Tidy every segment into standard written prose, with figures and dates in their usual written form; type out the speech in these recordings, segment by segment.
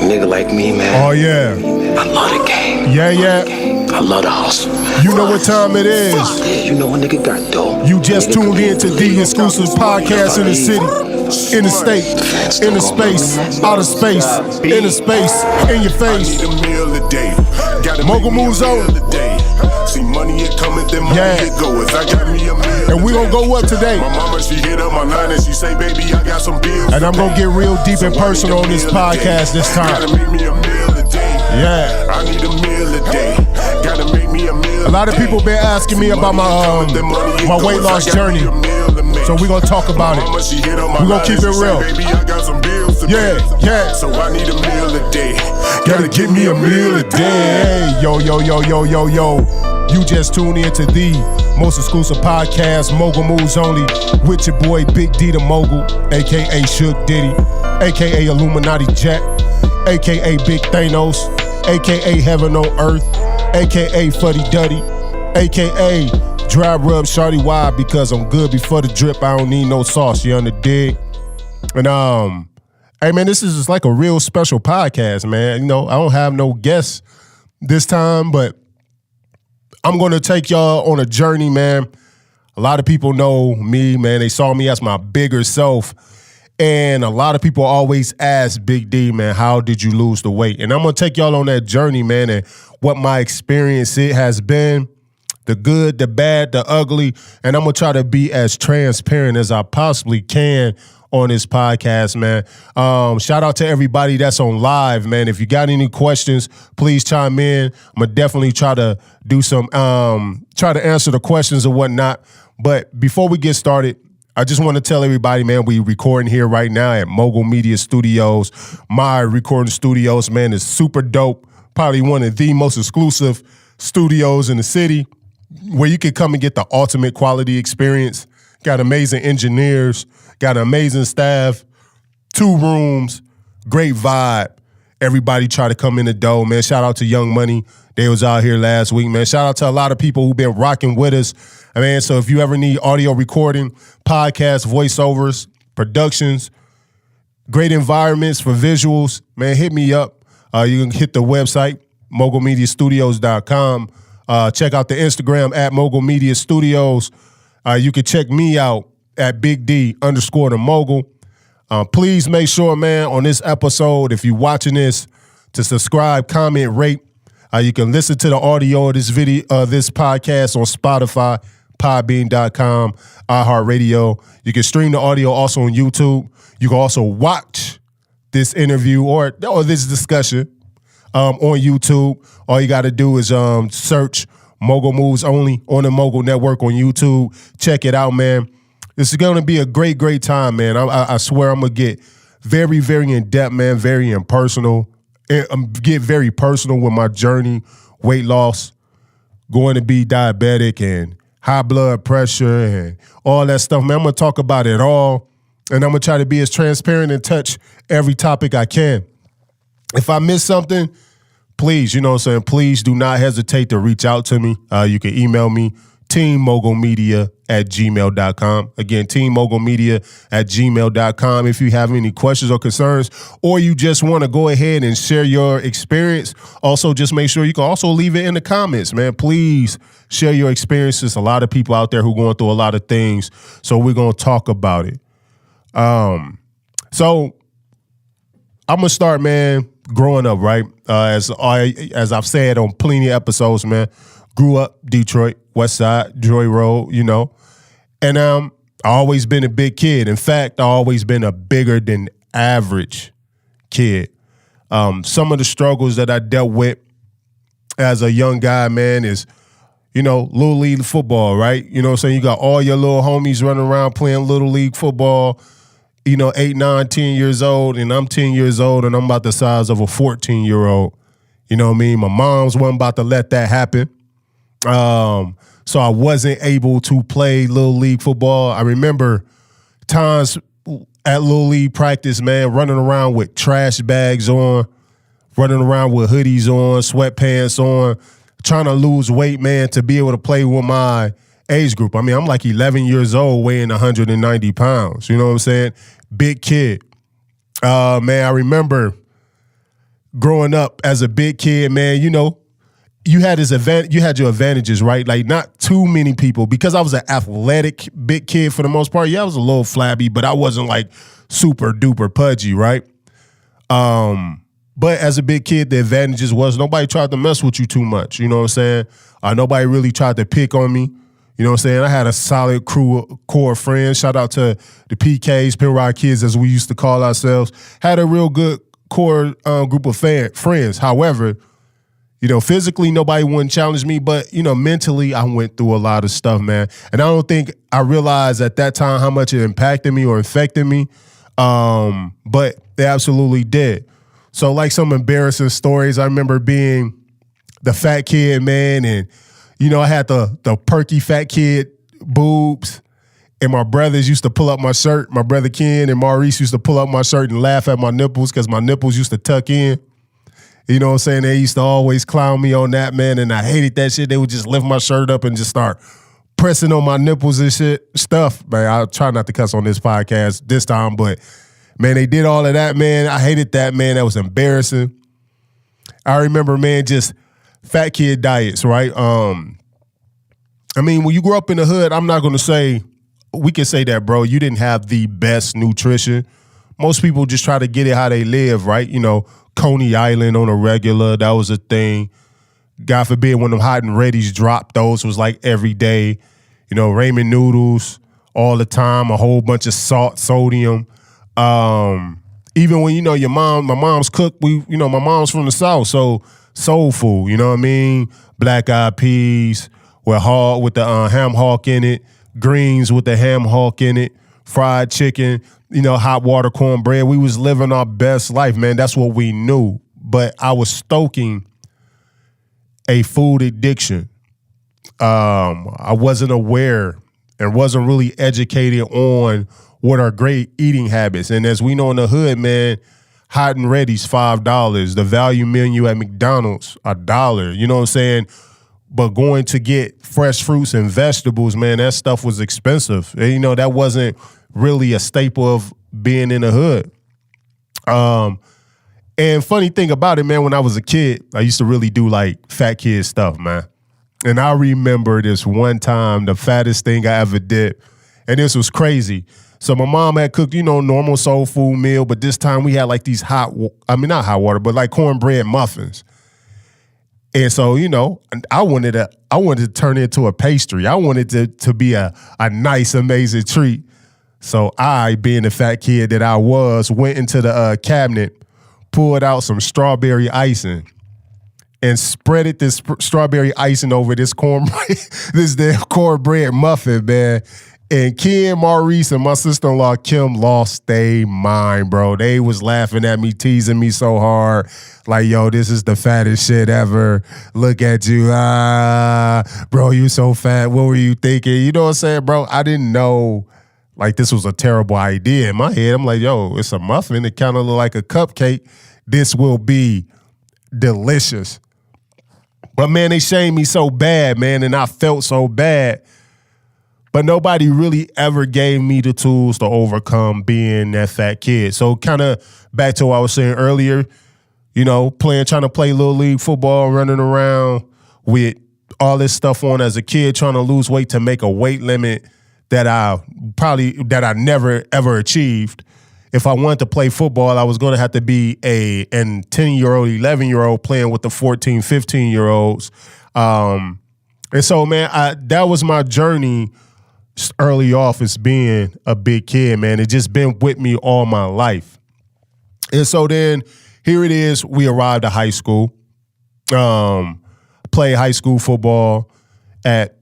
nigga like me, man. Oh, yeah. I love the game. Yeah. I love the hustle, man. You know what time it is. Yeah, you know a nigga got dough. You just tuned in to the exclusive podcast in the city, in the state, in the space, out of space, in the space, in your face. Mogul moves on. See money it coming, then money it goes. I got me a meal. And we gonna go up today. My mama, she hit up my line and she say, baby, I got some bills. And I'm gonna get real deep and personal on this podcast this time. Gotta make me a meal a day. Yeah. I need a meal a day. Gotta make me a meal. A lot of people been asking me about my weight loss journey. So we gonna talk about it. We gonna keep it real. Baby, I got some bills to pay. Yeah. So I need a meal a day. Gotta get me a meal a day. Yo. You just tuned in to the most exclusive podcast, Mogul Moves Only, with your boy Big D the Mogul, a.k.a. Shook Diddy, a.k.a. Illuminati Jack, a.k.a. Big Thanos, a.k.a. Heaven on Earth, a.k.a. Fuddy Duddy, a.k.a. Dry Rub Shawty Wide, because I'm good before the drip, I don't need no sauce, you underdig? And hey man, this is just like a real special podcast, man. You know, I don't have no guests this time, but I'm going to take y'all on a journey, man. A lot of people know me, man. They saw me as my bigger self. And a lot of people always ask Big D, man, how did you lose the weight? And I'm going to take y'all on that journey, man, and what my experience it has been, the good, the bad, the ugly. And I'm going to try to be as transparent as I possibly can on this podcast, man. Shout out to everybody that's on live, man. If you got any questions, please chime in. I'm gonna definitely try to do some, try to answer the questions or whatnot. But before we get started, I just want to tell everybody, man, we recording here right now at Mogul Media Studios. My recording studios, man, is super dope. Probably one of the most exclusive studios in the city where you can come and get the ultimate quality experience. Got amazing engineers, got an amazing staff, 2 rooms, great vibe. Everybody try to come in the door, man. Shout out to Young Money. They was out here last week, man. Shout out to a lot of people who've been rocking with us. I mean, so if you ever need audio recording, podcasts, voiceovers, productions, great environments for visuals, man, hit me up. You can hit the website, mogulmediastudios.com. Check out the Instagram at Mogul Media Studios. You can check me out at Big D _ the Mogul. Please make sure, man, on this episode, if you're watching this, to subscribe, comment, rate. You can listen to the audio of this video, this podcast on Spotify, podbean.com, iHeartRadio. You can stream the audio also on YouTube. You can also watch this interview or this discussion on YouTube. All you got to do is search Mogul Moves Only on the Mogul Network on YouTube. Check it out, man. This is going to be a great, great time, man. I swear I'm going to get very, very in-depth, man, very impersonal. Get very personal with my journey, weight loss, going to be diabetic and high blood pressure and all that stuff, man. I'm going to talk about it all, and I'm going to try to be as transparent and touch every topic I can. If I miss something, please, you know what I'm saying, please do not hesitate to reach out to me. You can email me, teammogulmedia@gmail.com. Again, teammogulmedia@gmail.com. If you have any questions or concerns, or you just want to go ahead and share your experience, also just make sure you can also leave it in the comments, man. Please share your experiences. A lot of people out there who are going through a lot of things, so we're going to talk about it. So I'm going to start, man, growing up, right? As I've said on plenty of episodes, man, grew up Detroit, West Side, Joy Road, you know. And I always been a big kid. In fact, I always been a bigger than average kid. Some of the struggles that I dealt with as a young guy, man, is, you know, Little League football, right? You know what I'm saying? You got all your little homies running around playing Little League football, you know, 8, 9, 10 years old, and I'm 10 years old, and I'm about the size of a 14-year-old. You know what I mean? My mom's wasn't about to let that happen. So I wasn't able to play Little League football. I remember times at Little League practice, man, running around with trash bags on, running around with hoodies on, sweatpants on, trying to lose weight, man, to be able to play with my age group. I mean, I'm like 11 years old, weighing 190 pounds. You know what I'm saying? Big kid. Man, I remember growing up as a big kid, man, you know, you had your advantages, right? Like not too many people, because I was an athletic big kid for the most part. Yeah, I was a little flabby, but I wasn't like super duper pudgy, right? But as a big kid, the advantages was nobody tried to mess with you too much. You know what I'm saying? Nobody really tried to pick on me. You know what I'm saying? I had a solid core of friends. Shout out to the PKs, Penrod Kids, as we used to call ourselves. Had a real good core group of friends. However, you know, physically, nobody wouldn't challenge me, but, you know, mentally, I went through a lot of stuff, man. And I don't think I realized at that time how much it impacted me or affected me, but it absolutely did. So, like some embarrassing stories, I remember being the fat kid, man, and, you know, I had the perky fat kid boobs, and my brothers used to pull up my shirt. My brother Ken and Maurice used to pull up my shirt and laugh at my nipples because my nipples used to tuck in. You know what I'm saying? They used to always clown me on that, man, and I hated that shit. They would just lift my shirt up and just start pressing on my nipples and stuff. Man, I'll try not to cuss on this podcast this time, but, man, they did all of that, man. I hated that, man. That was embarrassing. I remember, man, just fat kid diets, right? I mean, when you grew up in the hood, I'm not going to say, we can say that, bro, you didn't have the best nutrition. Most people just try to get it how they live, right? You know, Coney Island on a regular, that was a thing. God forbid when them hot and ready's dropped, those was like every day. You know, ramen noodles all the time, a whole bunch of salt, sodium. Even when, you know, my mom's cook, my mom's from the South, so soul food, you know what I mean? Black eyed peas with the ham hock in it, greens with the ham hock in it, fried chicken, you know, hot water cornbread. We was living our best life, man. That's what we knew. But I was stoking a food addiction. I wasn't aware and wasn't really educated on what are great eating habits. And as we know in the hood, man, hot and ready's $5. The value menu at McDonald's, $1. You know what I'm saying? But going to get fresh fruits and vegetables, man, that stuff was expensive. And, you know, that wasn't really a staple of being in the hood. And funny thing about it, man, when I was a kid, I used to really do like fat kid stuff, man. And I remember this one time, the fattest thing I ever did, and this was crazy. So my mom had cooked, you know, normal soul food meal, but this time we had like these not hot water, but like cornbread muffins. And so, you know, I wanted to turn it into a pastry. I wanted to be a nice, amazing treat. So I, being the fat kid that I was, went into the cabinet, pulled out some strawberry icing, and spreaded this strawberry icing over this cornbread muffin, man. And Ken, Maurice, and my sister-in-law, Kim, lost their mind, bro. They was laughing at me, teasing me so hard. Like, yo, this is the fattest shit ever. Look at you. Bro, you so fat. What were you thinking? You know what I'm saying, bro? I didn't know, like, this was a terrible idea. In my head, I'm like, yo, it's a muffin. It kind of look like a cupcake. This will be delicious. But, man, they shamed me so bad, man, and I felt so bad. But nobody really ever gave me the tools to overcome being that fat kid. So kind of back to what I was saying earlier, you know, trying to play Little League football, running around with all this stuff on as a kid, trying to lose weight to make a weight limit that I never ever achieved. If I wanted to play football, I was going to have to be a 10-year-old, 11-year-old playing with the 14, 15-year-olds. And so, man, that was my journey early off as being a big kid, man. It just been with me all my life. And so then here it is, we arrived at high school, played high school football at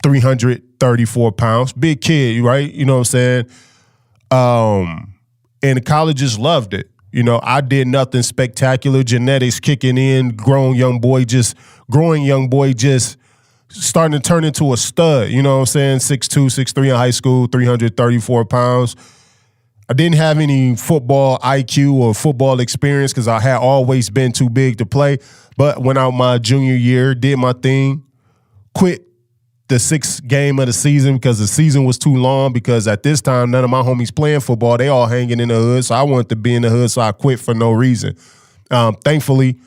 334 pounds. Big kid, right? You know what I'm saying? And the colleges loved it. You know, I did nothing spectacular, genetics kicking in, growing young boy just starting to turn into a stud, you know what I'm saying? 6'2", 6'3" in high school, 334 pounds. I didn't have any football IQ or football experience because I had always been too big to play. But went out my junior year, did my thing, quit the sixth game of the season because the season was too long, because at this time, none of my homies playing football. They all hanging in the hood, so I wanted to be in the hood, so I quit for no reason. Thankfully,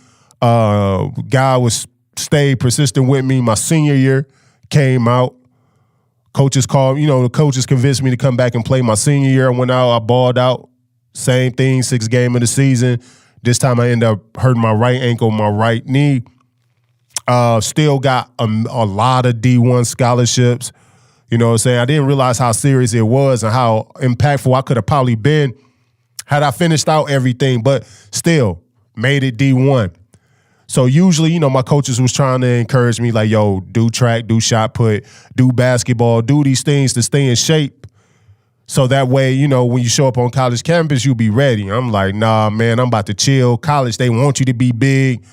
God stayed persistent with me. My senior year came out. Coaches called, the coaches convinced me to come back and play. My senior year, I went out, I balled out. Same thing, 6th game of the season. This time I ended up hurting my right ankle, my right knee. Still got a lot of D1 scholarships. You know what I'm saying? I didn't realize how serious it was and how impactful I could have probably been had I finished out everything, but still made it D1. So usually, my coaches was trying to encourage me like, yo, do track, do shot put, do basketball, do these things to stay in shape. So that way, when you show up on college campus, you'll be ready. I'm like, nah, man, I'm about to chill. College, they want you to be big.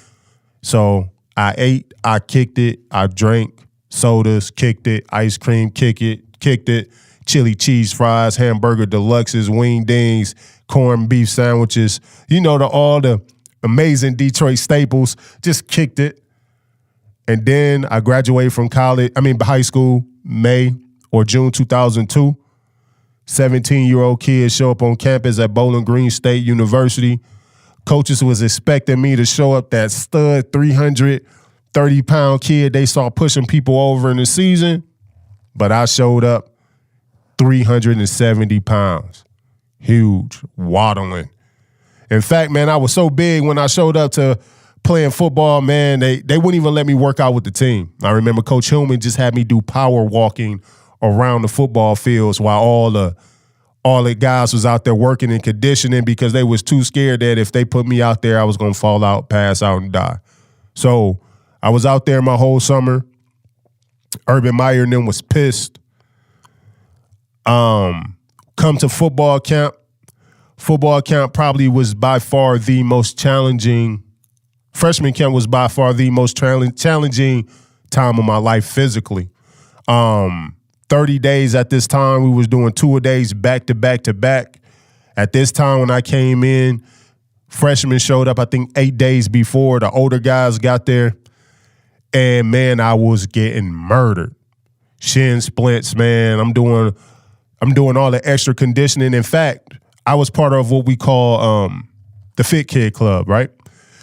So I ate, I kicked it, I drank sodas, kicked it, ice cream, kicked it, chili cheese fries, hamburger deluxes, wing dings, corned beef sandwiches, all the amazing Detroit staples, just kicked it. And then I graduated from high school, May or June 2002. 17-year-old kids show up on campus at Bowling Green State University. Coaches was expecting me to show up that stud 330-pound kid they saw pushing people over in the season, but I showed up 370 pounds. Huge, waddling. In fact, man, I was so big when I showed up to playing football, man, they wouldn't even let me work out with the team. I remember Coach Hillman just had me do power walking around the football fields while all the guys was out there working and conditioning because they was too scared that if they put me out there, I was going to fall out, pass out, and die. So I was out there my whole summer. Urban Meyer and them was pissed. Come to football camp. Football camp probably was by far the most challenging. Freshman camp was by far the most challenging time of my life physically. 30 days at this time, we was doing 2-a-days back to back to back. At this time when I came in, freshmen showed up, I think 8 days before. The older guys got there. And, man, I was getting murdered. Shin splints, man. I'm doing all the extra conditioning. In fact, I was part of what we call the Fit Kid Club, right?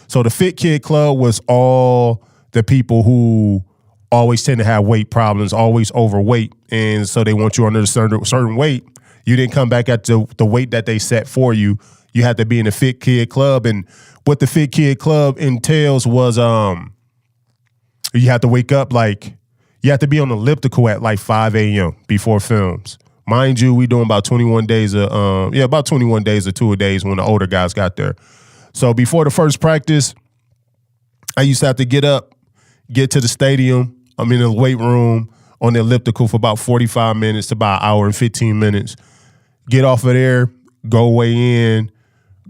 So the Fit Kid Club was all the people who always tend to have weight problems, always overweight. And so they want you under a certain weight. You didn't come back at the weight that they set for you. You had to be in the Fit Kid Club. And what the Fit Kid Club entails was you have to wake up you have to be on elliptical at 5 a.m. before films. Mind you, we doing about 21 days of 2-a-days when the older guys got there. So before the first practice, I used to have to get up, get to the stadium. I'm in the weight room on the elliptical for about 45 minutes to about an hour and 15 minutes. Get off of there, go weigh in,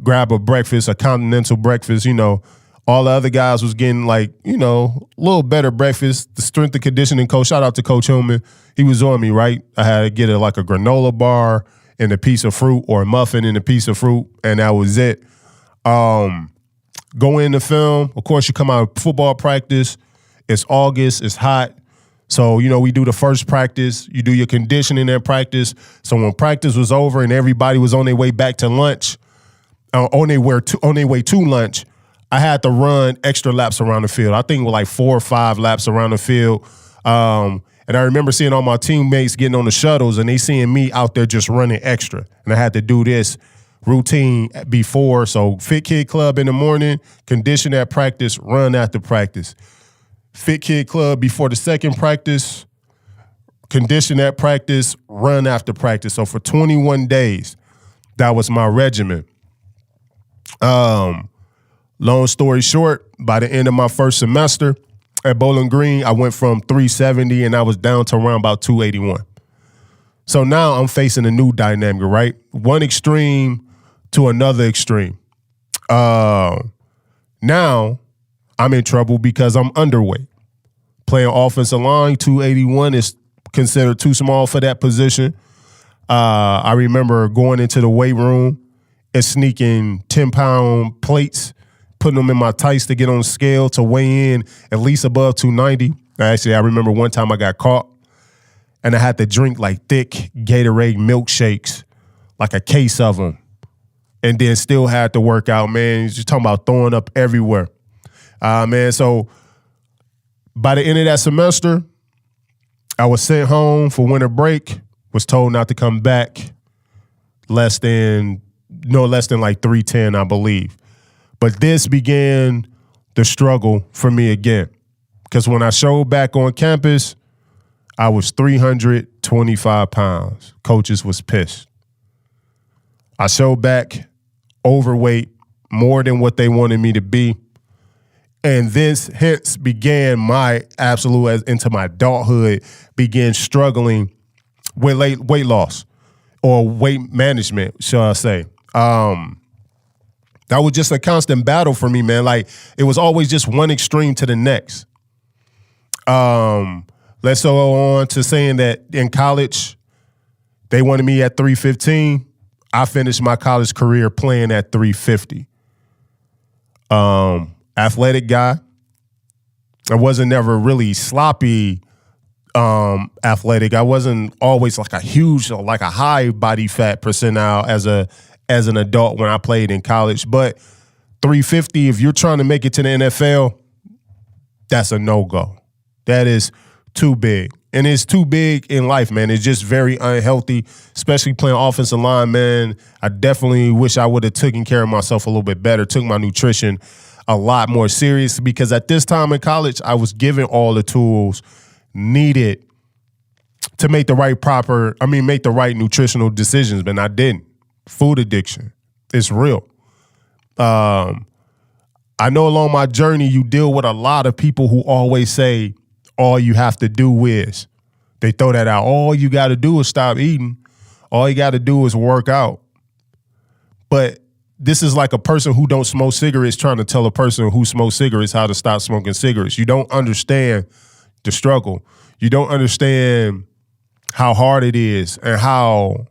grab a breakfast, a continental breakfast. All the other guys was getting a little better breakfast. The strength and conditioning coach, shout out to Coach Hillman, he was on me, right? I had to get a granola bar and a piece of fruit or a muffin and a piece of fruit, and that was it. Go in the film. Of course, you come out of football practice. It's August. It's hot. So, we do the first practice. You do your conditioning at practice. So when practice was over and everybody was on their way back to lunch, on their way to lunch, I had to run extra laps around the field. I think it was 4 or 5 laps around the field. And I remember seeing all my teammates getting on the shuttles and they seeing me out there just running extra. And I had to do this routine before. So Fit Kid Club in the morning, condition at practice, run after practice. Fit Kid Club before the second practice, condition at practice, run after practice. So for 21 days, that was my regimen. Long story short, by the end of my first semester at Bowling Green, I went from 370 and I was down to around about 281. So now I'm facing a new dynamic, right? One extreme to another extreme. Now I'm in trouble because I'm underweight. Playing offensive line, 281 is considered too small for that position. I remember going into the weight room and sneaking 10-pound plates, putting them in my tights to get on the scale to weigh in at least above 290. Actually, I remember one time I got caught and I had to drink thick Gatorade milkshakes, a case of them, and then still had to work out, man. You're talking about throwing up everywhere. Man, so by the end of that semester, I was sent home for winter break, was told not to come back less than like 310, I believe. But this began the struggle for me again. Because when I showed back on campus, I was 325 pounds. Coaches was pissed. I showed back overweight, more than what they wanted me to be. And this hence began my absolute, into my adulthood, began struggling with weight loss or weight management, shall I say. That was just a constant battle for me, man. Like, it was always just one extreme to the next. Let's go on to saying that in college, they wanted me at 315. I finished my college career playing at 350. Athletic guy. I wasn't never really sloppy athletic. I wasn't always like a huge, like a high body fat percentile as an adult when I played in college. But 350, if you're trying to make it to the NFL, that's a no-go. That is too big. And it's too big in life, man. It's just very unhealthy, especially playing offensive line, man. I definitely wish I would have taken care of myself a little bit better, took my nutrition a lot more serious, because at this time in college, I was given all the tools needed to make the right nutritional decisions, but I didn't. Food addiction, it's real. I know along my journey, you deal with a lot of people who always say, all you have to do is, they throw that out. All you got to do is stop eating. All you got to do is work out. But this is like a person who don't smoke cigarettes trying to tell a person who smokes cigarettes how to stop smoking cigarettes. You don't understand the struggle. You don't understand how hard it is and how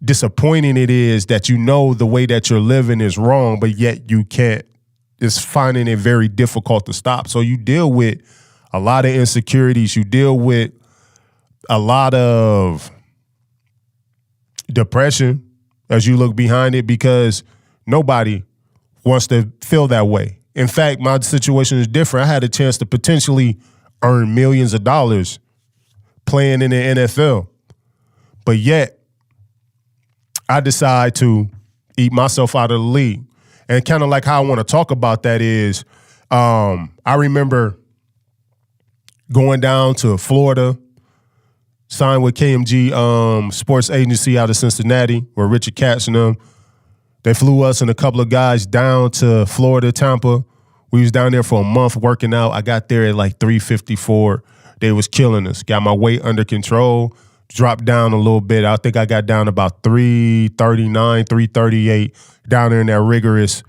disappointing it is that you know the way that you're living is wrong, but yet you can't. It's finding it very difficult to stop. So you deal with a lot of insecurities. You deal with a lot of depression as you look behind it, because nobody wants to feel that way. In fact, my situation is different. I had a chance to potentially earn millions of dollars playing in the NFL, but yet I decide to eat myself out of the league. And kind of like how I want to talk about that is, I remember going down to Florida, signed with KMG sports agency out of Cincinnati, where Richard Katz and them, they flew us and a couple of guys down to Florida, Tampa. We was down there for a month working out. I got there at like 354. They was killing us. Got my weight under control, dropped down a little bit. I think I got down about 339, 338, down there in that rigorous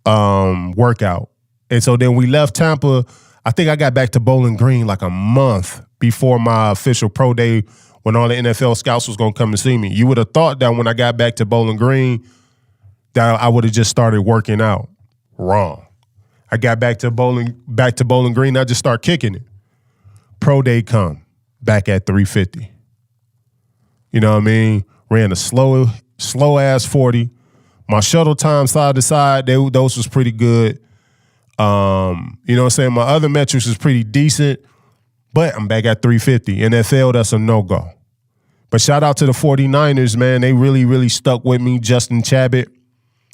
workout. And so then we left Tampa. I think I got back to Bowling Green like a month before my official pro day, when all the NFL scouts was going to come and see me. You would have thought that when I got back to Bowling Green that I would have just started working out. Wrong. I got back to Bowling Green, I just start kicking it. Pro day come, back at 350. You know what I mean? Ran a slow ass 40. My shuttle time side to side, those was pretty good. You know what I'm saying? My other metrics was pretty decent, but I'm back at 350. NFL, that's a no-go. But shout out to the 49ers, man. They really, really stuck with me. Justin Chabot,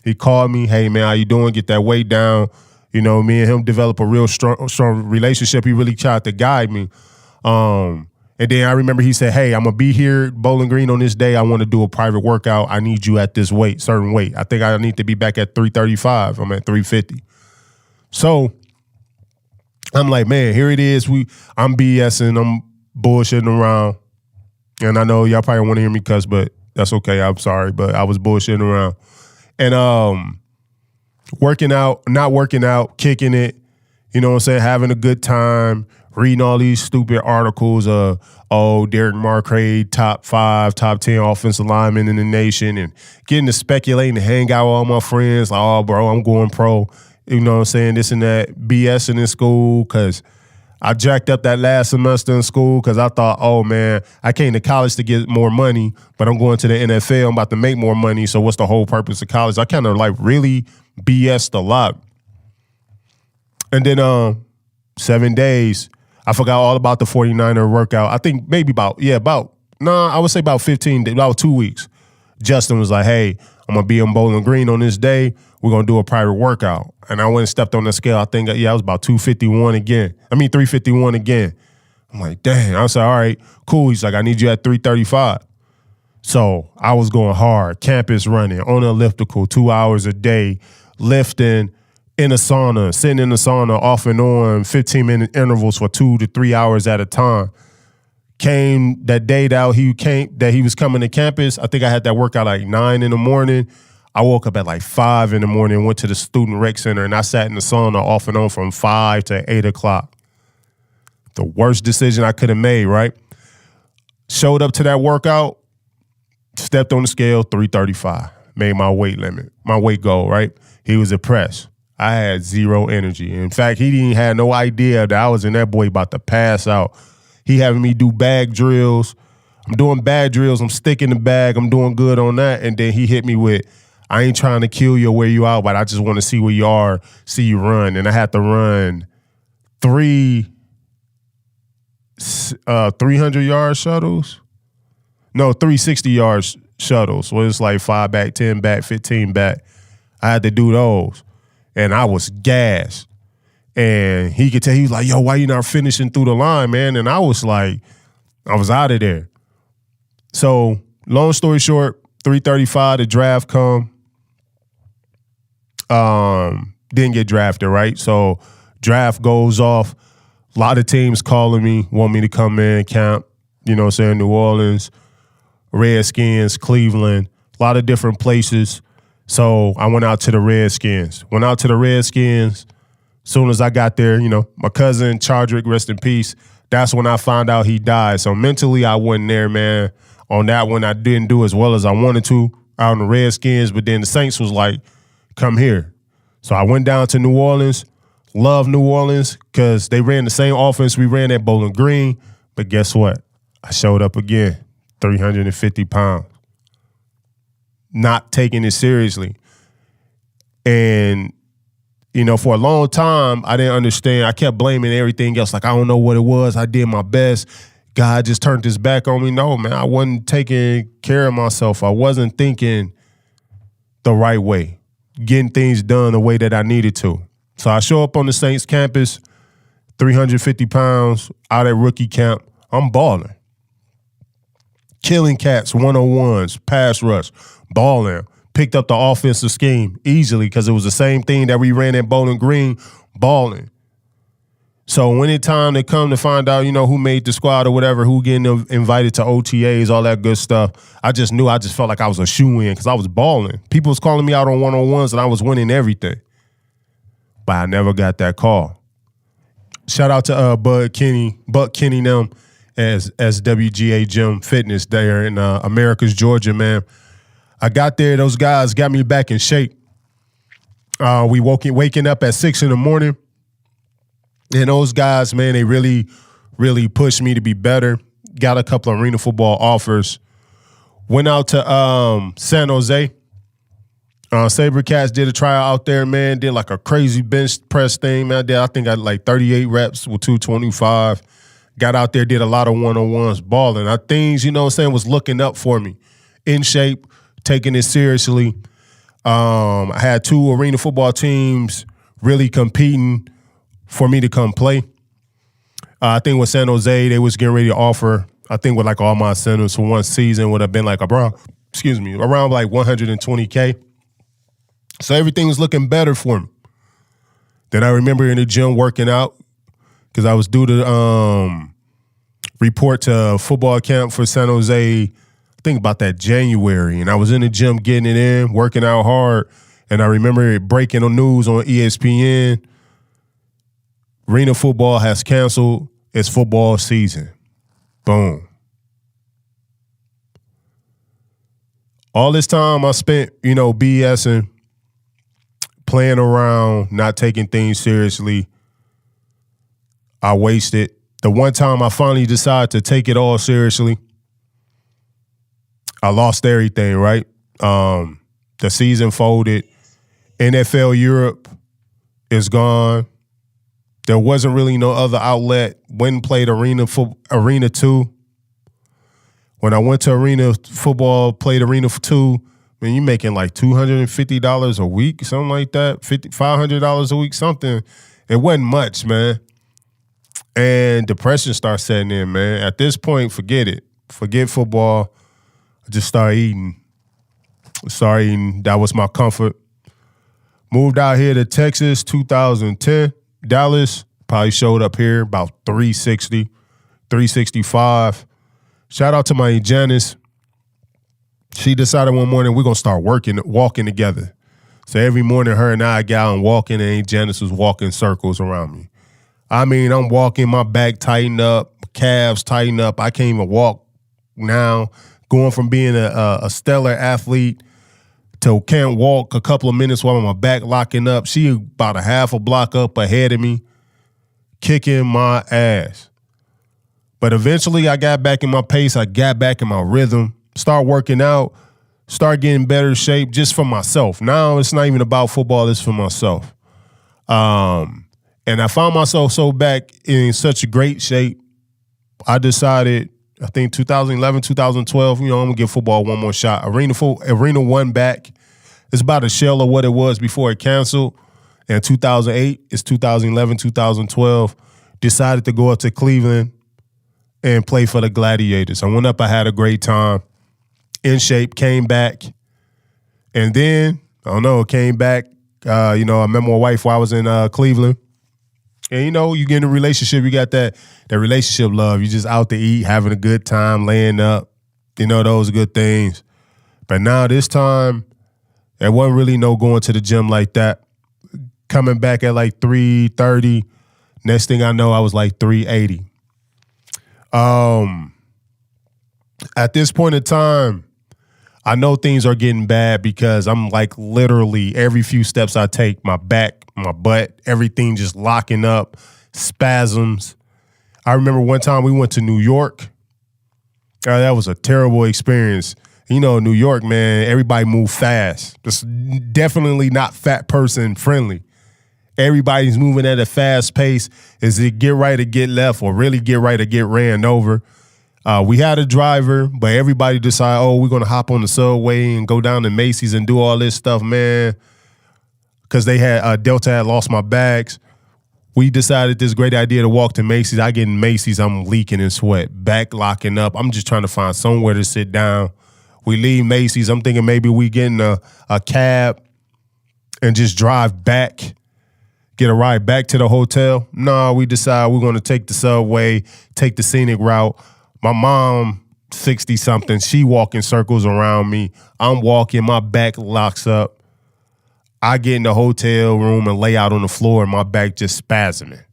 he called me, hey, man, how you doing? Get that weight down. You know, me and him develop a real strong relationship. He really tried to guide me. And then I remember he said, hey, I'm going to be here at Bowling Green on this day. I want to do a private workout. I need you at this weight, certain weight. I think I need to be back at 335. I'm at 350. So I'm like, man, here it is. I'm BSing. I'm bullshitting around. And I know y'all probably want to hear me cuss, but that's okay. I'm sorry, but I was bullshitting around. And not working out, kicking it, you know what I'm saying, having a good time, reading all these stupid articles of, Derek Marcray, top 5, top 10 offensive linemen in the nation, and getting to speculate and hang out with all my friends, like, oh, bro, I'm going pro. You know what I'm saying, this and that, BSing in school, because I jacked up that last semester in school because I thought, oh, man, I came to college to get more money, but I'm going to the NFL. I'm about to make more money, so what's the whole purpose of college? I kind of like really BS'd a lot. And then 7 days, I forgot all about the 49er workout. I think maybe about 15 days, about 2 weeks. Justin was like, hey, I'm going to be in Bowling Green on this day. We're going to do a private workout. And I went and stepped on the scale. I think, I was about 351 again. I'm like, dang. I was like, all right, cool. He's like, I need you at 335. So I was going hard, campus running, on the elliptical, 2 hours a day, lifting, in a sauna, sitting in the sauna off and on, 15-minute intervals for 2 to 3 hours at a time. Came that day that he was coming to campus. I think I had that workout like 9 in the morning. I woke up at like 5 in the morning, went to the student rec center, and I sat in the sauna off and on from 5 to 8 o'clock. The worst decision I could have made, right? Showed up to that workout, stepped on the scale, 335. Made my weight limit, my weight goal, right? He was impressed. I had zero energy. In fact, he didn't have no idea that I was in that boy about to pass out. He having me do bag drills. I'm doing bag drills. I'm sticking the bag. I'm doing good on that. And then he hit me with, I ain't trying to kill you or wear you out, but I just want to see where you are, see you run. And I had to run 300-yard shuttles. No, 360-yard shuttles. So it's like 5 back, 10 back, 15 back. I had to do those. And I was gassed. And he could tell, he was like, yo, why you not finishing through the line, man? And I was like, I was out of there. So long story short, 335, the draft come. Didn't get drafted, right? So draft goes off. A lot of teams calling me, want me to come in, camp, you know what I'm saying, New Orleans, Redskins, Cleveland, a lot of different places. So I went out to the Redskins. Soon as I got there, you know, my cousin, Chardrick, rest in peace, that's when I found out he died. So mentally, I wasn't there, man. On that one, I didn't do as well as I wanted to out in the Redskins, but then the Saints was like, come here. So I went down to New Orleans, love New Orleans because they ran the same offense we ran at Bowling Green, but guess what? I showed up again, 350 pounds, not taking it seriously. And you know, for a long time, I didn't understand. I kept blaming everything else. Like, I don't know what it was. I did my best. God just turned his back on me. No, man, I wasn't taking care of myself. I wasn't thinking the right way, getting things done the way that I needed to. So I show up on the Saints campus, 350 pounds, out at rookie camp. I'm balling. Killing cats, 101s, pass rush, balling. Picked up the offensive scheme easily because it was the same thing that we ran at Bowling Green, balling. So when it's time to come to find out, you know, who made the squad or whatever, who getting invited to OTAs, all that good stuff, I just felt like I was a shoe-in because I was balling. People was calling me out on one-on-ones and I was winning everything. But I never got that call. Shout out to Buck Kenny them as WGA Gym Fitness there in Americus, Georgia, man. I got there, those guys got me back in shape. We waking up at 6 in the morning. And those guys, man, they really, really pushed me to be better. Got a couple of arena football offers. Went out to San Jose. SaberCats did a tryout out there, man. Did like a crazy bench press thing, man. I think I had like 38 reps with 225. Got out there, did a lot of one-on-ones, balling. Things, you know what I'm saying, was looking up for me. In shape, taking it seriously. I had 2 arena football teams really competing for me to come play. I think with San Jose, they was getting ready to offer, I think with like all my incentives for one season would have been like around like $120K. So everything was looking better for me. Then I remember in the gym working out because I was due to report to football camp for San Jose, I think about that January. And I was in the gym getting it in, working out hard. And I remember it breaking on news on ESPN. Arena football has canceled its football season. Boom. All this time I spent, you know, BSing, playing around, not taking things seriously. I wasted. The one time I finally decided to take it all seriously, I lost everything, right? The season folded. NFL Europe is gone. There wasn't really no other outlet. Went and played Arena 2. When I went to Arena Football, played Arena 2, man, you making like $250 a week, something like that, $500 a week, something. It wasn't much, man. And depression starts setting in, man. At this point, forget it. Forget football. I just started eating. That was my comfort. Moved out here to Texas, 2010. Dallas, probably showed up here about 360, 365. Shout out to my Aunt Janice. She decided one morning we're going to start walking together. So every morning her and I got out walking, and Aunt Janice was walking circles around me. I mean, I'm walking, my back tightened up, calves tightened up. I can't even walk now. Going from being a stellar athlete to can't walk a couple of minutes while my back locking up. She about a half a block up ahead of me, kicking my ass. But eventually I got back in my pace. I got back in my rhythm, start working out, start getting better shape just for myself. Now it's not even about football, it's for myself. And I found myself so back in such a great shape, I decided, I think 2011, 2012, I'm going to give football one more shot. Arena 1 back. It's about a shell of what it was before it canceled. And 2008, it's 2011, 2012. Decided to go up to Cleveland and play for the Gladiators. I went up, I had a great time. In shape, came back. And then, I don't know, came back. I met my wife while I was in Cleveland. And, you get in a relationship, you got that relationship love. You just out to eat, having a good time, laying up. Those are good things. But now this time, there wasn't really no going to the gym like that. Coming back at like 330. Next thing I know, I was like 380. At this point in time, I know things are getting bad because I'm like literally every few steps I take, my back, my butt, everything just locking up, spasms. I remember one time we went to New York. That was a terrible experience. New York, man, everybody move fast. It's definitely not fat person friendly. Everybody's moving at a fast pace. Is it get right or get left, or really get right or get ran over? We had a driver, but everybody decided, we're going to hop on the subway and go down to Macy's and do all this stuff, man. Because they had Delta had lost my bags. We decided this great idea to walk to Macy's. I get in Macy's, I'm leaking in sweat, back locking up. I'm just trying to find somewhere to sit down. We leave Macy's. I'm thinking maybe we get in a cab and just drive back, get a ride back to the hotel. No, we decide we're going to take the subway, take the scenic route. My mom, 60-something, she walking circles around me. I'm walking, my back locks up. I get in the hotel room and lay out on the floor and my back just spasming.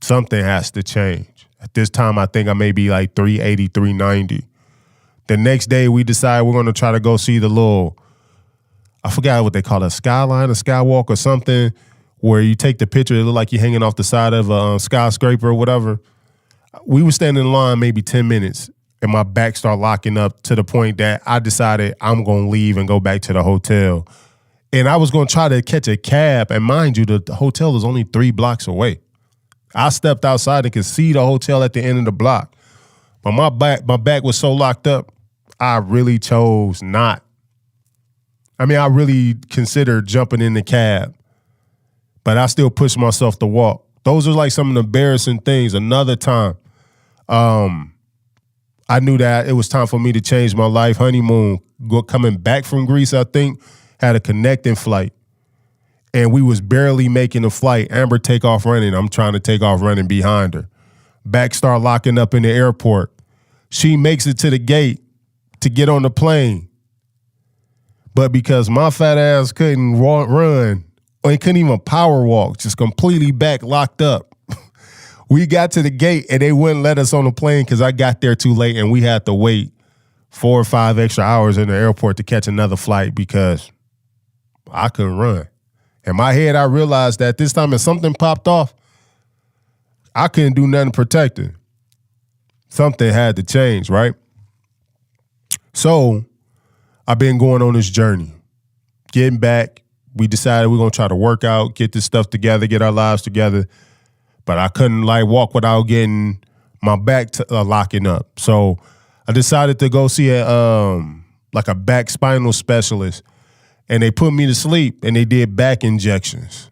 Something has to change. At this time, I think I may be like 380, 390. The next day, we decide we're going to try to go see the little, I forgot what they call it, a skyline, a skywalk or something, where you take the picture, it look like you're hanging off the side of a skyscraper or whatever. We were standing in line maybe 10 minutes, and my back started locking up to the point that I decided I'm going to leave and go back to the hotel. And I was going to try to catch a cab, and mind you, the hotel is only 3 blocks away. I stepped outside and could see the hotel at the end of the block. But my back was so locked up, I really chose not. I mean, I really considered jumping in the cab, but I still pushed myself to walk. Those are like some of the embarrassing things. Another time, I knew that it was time for me to change my life. Honeymoon, coming back from Greece, I think, had a connecting flight. And we was barely making the flight. Amber take off running. I'm trying to take off running behind her. Back start locking up in the airport. She makes it to the gate to get on the plane. But because my fat ass couldn't run, or he couldn't even power walk, just completely back locked up. We got to the gate and they wouldn't let us on the plane because I got there too late and we had to wait 4 or 5 extra hours in the airport to catch another flight because I couldn't run. In my head, I realized that this time if something popped off, I couldn't do nothing protecting. Something had to change, right? So I've been going on this journey. Getting back, we decided we're going to try to work out, get this stuff together, get our lives together. But I couldn't walk without getting my back locking up. So I decided to go see a back spinal specialist, and they put me to sleep and they did back injections.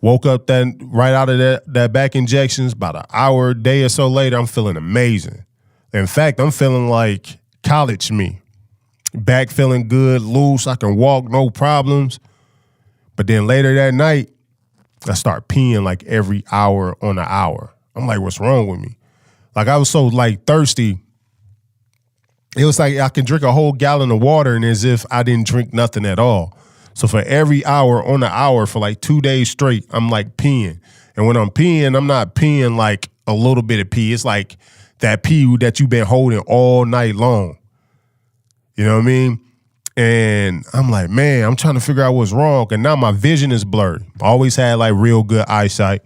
Woke up right out of that back injections, about an hour, a day or so later, I'm feeling amazing. In fact, I'm feeling like college me. Back feeling good, loose, I can walk, no problems. But then later that night, I start peeing like every hour on the hour. I'm like, what's wrong with me? Like I was so thirsty. It was like I can drink a whole gallon of water and as if I didn't drink nothing at all. So for every hour on the hour for like 2 days straight, I'm like peeing. And when I'm peeing, I'm not peeing like a little bit of pee. It's like that pee that you've been holding all night long. You know what I mean? And I'm like, man, I'm trying to figure out what's wrong. And now my vision is blurry. I always had like real good eyesight.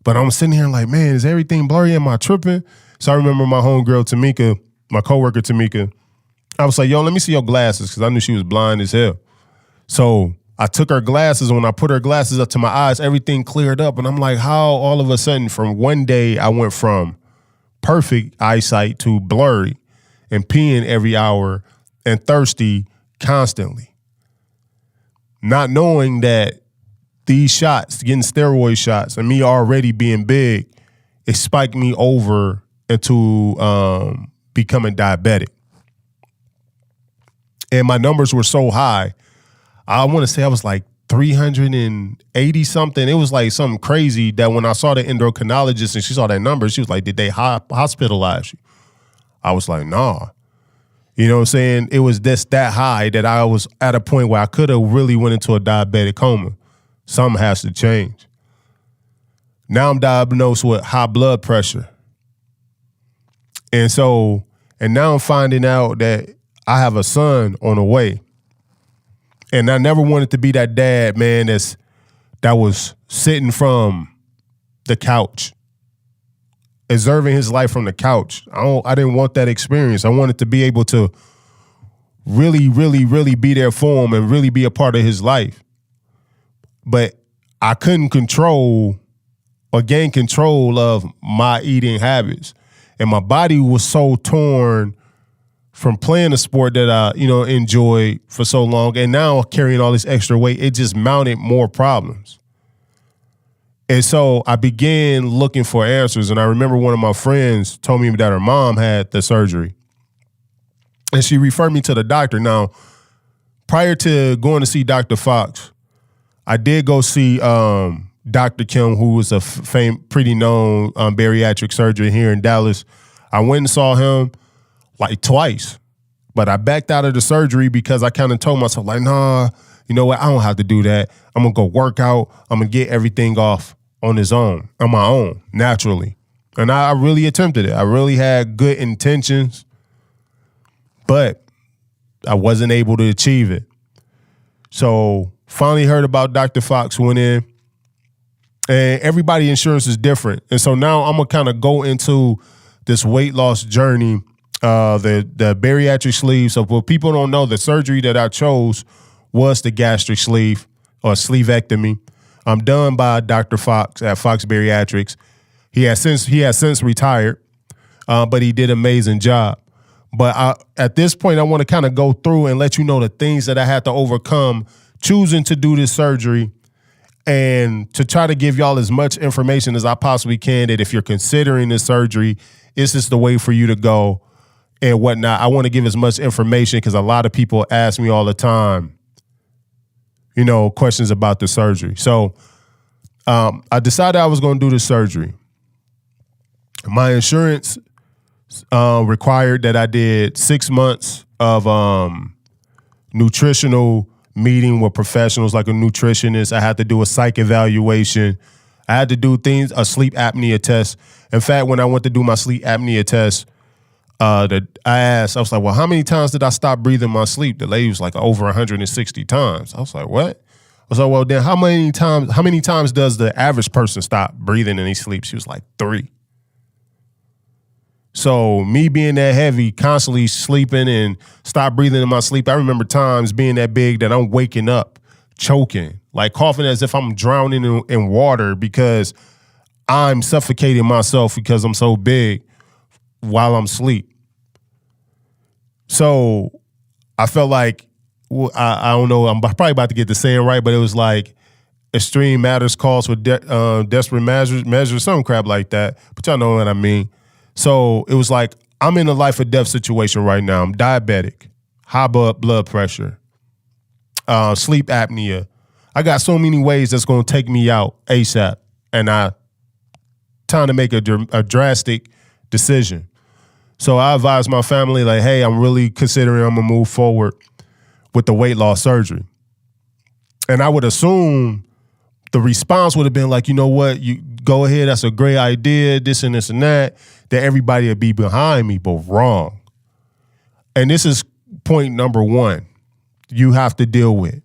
But I'm sitting here like, man, is everything blurry? Am I tripping? So I remember my homegirl, Tamika, my coworker, Tamika. I was like, yo, let me see your glasses because I knew she was blind as hell. So I took her glasses. And when I put her glasses up to my eyes, everything cleared up. And I'm like, how all of a sudden from one day I went from perfect eyesight to blurry and peeing every hour and thirsty constantly. Not knowing that these shots, getting steroid shots, and me already being big, it spiked me over into becoming diabetic. And my numbers were so high, I want to say I was like 380 something. It was like something crazy that when I saw the endocrinologist and she saw that number, she was like, did they hospitalize you? I was like, nah. You know what I'm saying? It was just that high that I was at a point where I could have really went into a diabetic coma. Something has to change. Now I'm diagnosed with high blood pressure. And now I'm finding out that I have a son on the way. And I never wanted to be that dad, man, that was sitting from the couch, observing his life from the couch. I didn't want that experience. I wanted to be able to really, really, really be there for him and really be a part of his life. But I couldn't control or gain control of my eating habits. And my body was so torn from playing a sport that I, enjoyed for so long. And now carrying all this extra weight, it just mounted more problems. And so I began looking for answers. And I remember one of my friends told me that her mom had the surgery. And she referred me to the doctor. Now, prior to going to see Dr. Fox, I did go see Dr. Kim, who was a pretty known bariatric surgeon here in Dallas. I went and saw him like twice, but I backed out of the surgery because I kind of told myself like, nah, you know what? I don't have to do that. I'm going to go work out. I'm going to get everything off on my own, naturally. And I really attempted it. I really had good intentions, but I wasn't able to achieve it. So finally heard about Dr. Fox, went in, and everybody's insurance is different. And so now I'm going to kind of go into this weight loss journey, the bariatric sleeve. So for people who don't know, the surgery that I chose was the gastric sleeve or sleevectomy. I'm done by Dr. Fox at Fox Bariatrics. He has since retired, but he did an amazing job. But at this point, I want to kind of go through and let you know the things that I had to overcome choosing to do this surgery, and to try to give y'all as much information as I possibly can, that if you're considering this surgery, is this the way for you to go and whatnot. I want to give as much information because a lot of people ask me all the time, questions about the surgery. So I decided I was going to do the surgery. My insurance required that I did 6 months of nutritional meeting with professionals like a nutritionist. I had to do a psych evaluation. I had to do a sleep apnea test. In fact, when I went to do my sleep apnea test, I was like, well, how many times did I stop breathing in my sleep? The lady was like, over 160 times. I was like, what? I was like, well, then how many times does the average person stop breathing in their sleep? She was like, 3. So me being that heavy, constantly sleeping and stop breathing in my sleep, I remember times being that big that I'm waking up, choking, like coughing as if I'm drowning in water because I'm suffocating myself because I'm so big while I'm asleep. So I felt like, I don't know, I'm probably about to get the saying right, but it was like extreme matters calls for desperate measures, some crap like that. But y'all know what I mean. So it was like, I'm in a life or death situation right now. I'm diabetic, high blood pressure, sleep apnea. I got so many ways that's going to take me out ASAP. And time to make a drastic decision. So I advised my family, like, hey, I'm really considering I'm going to move forward with the weight loss surgery. And I would assume the response would have been like, you know what, you go ahead, that's a great idea, this and that everybody would be behind me, but wrong. And this is point number 1 you have to deal with,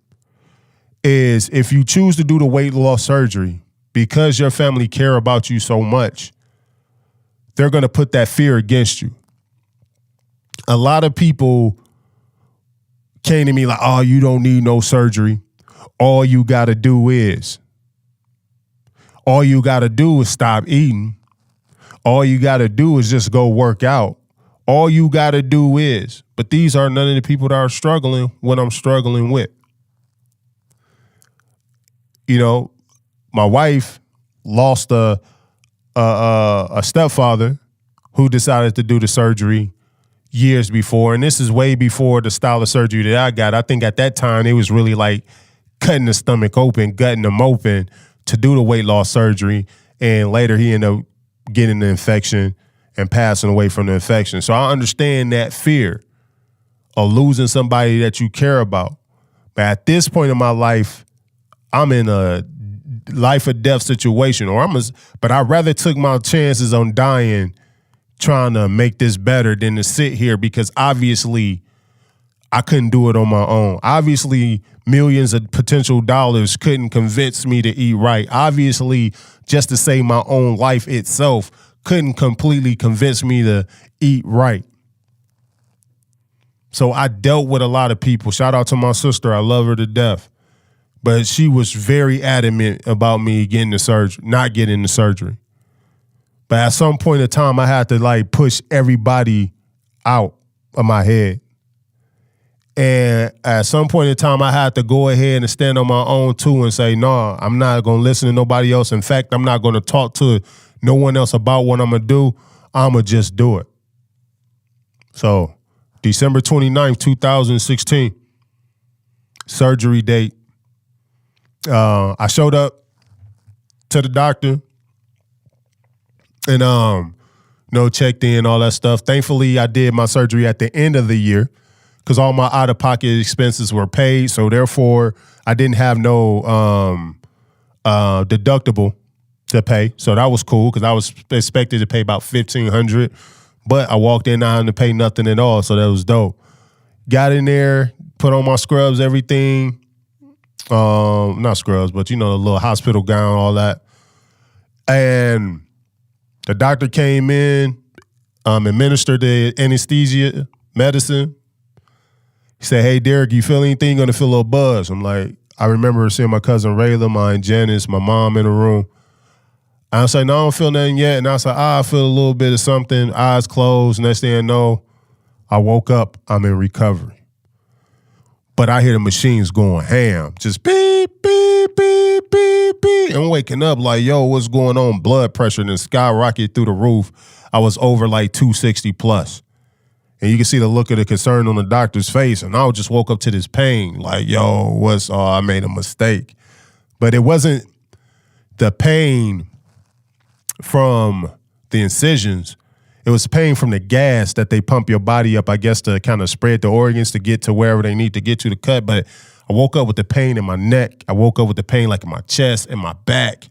is if you choose to do the weight loss surgery because your family care about you so much, they're going to put that fear against you. A lot of people came to me like, oh, you don't need no surgery. All you got to do is stop eating. All you got to do is just go work out. All you got to do is. But these are none of the people that are struggling what I'm struggling with. You know, my wife lost a stepfather who decided to do the surgery years before. And this is way before the style of surgery that I got. I think at that time, it was really like cutting the stomach open, gutting them open to do the weight loss surgery. And later he ended up getting the infection and passing away from the infection. So I understand that fear of losing somebody that you care about. But at this point in my life, I'm in a life or death situation, but I rather took my chances on dying trying to make this better than to sit here, because obviously I couldn't do it on my own. Obviously, millions of potential dollars couldn't convince me to eat right. Obviously, just to save my own life itself couldn't completely convince me to eat right. So I dealt with a lot of people. Shout out to my sister. I love her to death. But she was very adamant about me getting the surgery, not getting the surgery. But at some point in time, I had to like push everybody out of my head. And at some point in time, I had to go ahead and stand on my own too and say, no, I'm not going to listen to nobody else. In fact, I'm not going to talk to no one else about what I'm going to do. I'm going to just do it. So December 29th, 2016, surgery date. I showed up to the doctor and, checked in, all that stuff. Thankfully, I did my surgery at the end of the year because all my out-of-pocket expenses were paid. So therefore, I didn't have no deductible to pay. So that was cool because I was expected to pay about $1,500. But I walked in not having to pay nothing at all. So that was dope. Got in there, put on my scrubs, everything. Not scrubs, but the little hospital gown, all that. And the doctor came in, administered the anesthesia medicine. He said, hey, Derek, you feel anything? You're going to feel a little buzz. I'm like, I remember seeing my cousin Rayla, my Aunt Janice, my mom in the room. I was like, no, I don't feel nothing yet. And I was like, I feel a little bit of something, eyes closed. Next thing I know, I woke up, I'm in recovery. But I hear the machines going ham, just beep, beep, beep, beep, beep. I'm waking up like, yo, what's going on? Blood pressure and skyrocketed through the roof. I was over like 260 plus. And you can see the look of the concern on the doctor's face. And I just woke up to this pain like, yo, I made a mistake. But it wasn't the pain from the incisions. It was pain from the gas that they pump your body up, I guess, to kind of spread the organs to get to wherever they need to get to the cut. But I woke up with the pain in my neck. I woke up with the pain like in my chest and my back,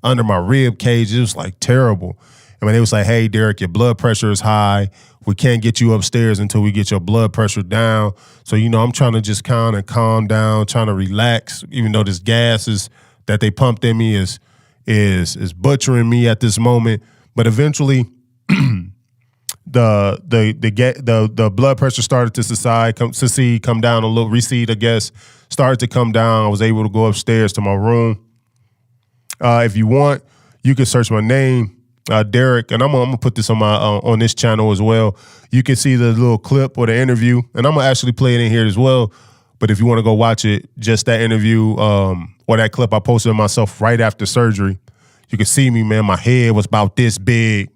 under my rib cage. It was like terrible. I mean, they was like, hey, Derek, your blood pressure is high. We can't get you upstairs until we get your blood pressure down. So, I'm trying to just kind of calm down, trying to relax, even though this gas that they pumped in me is butchering me at this moment. But eventually, the blood pressure started to come down a little, recede, I guess, started to come down. I was able to go upstairs to my room. If you want, you can search my name, Derek, and I'm gonna put this on my on this channel as well. You can see the little clip or the interview, and I'm gonna actually play it in here as well. But if you want to go watch it, just that interview or that clip I posted of myself right after surgery, you can see me, man. My head was about this big.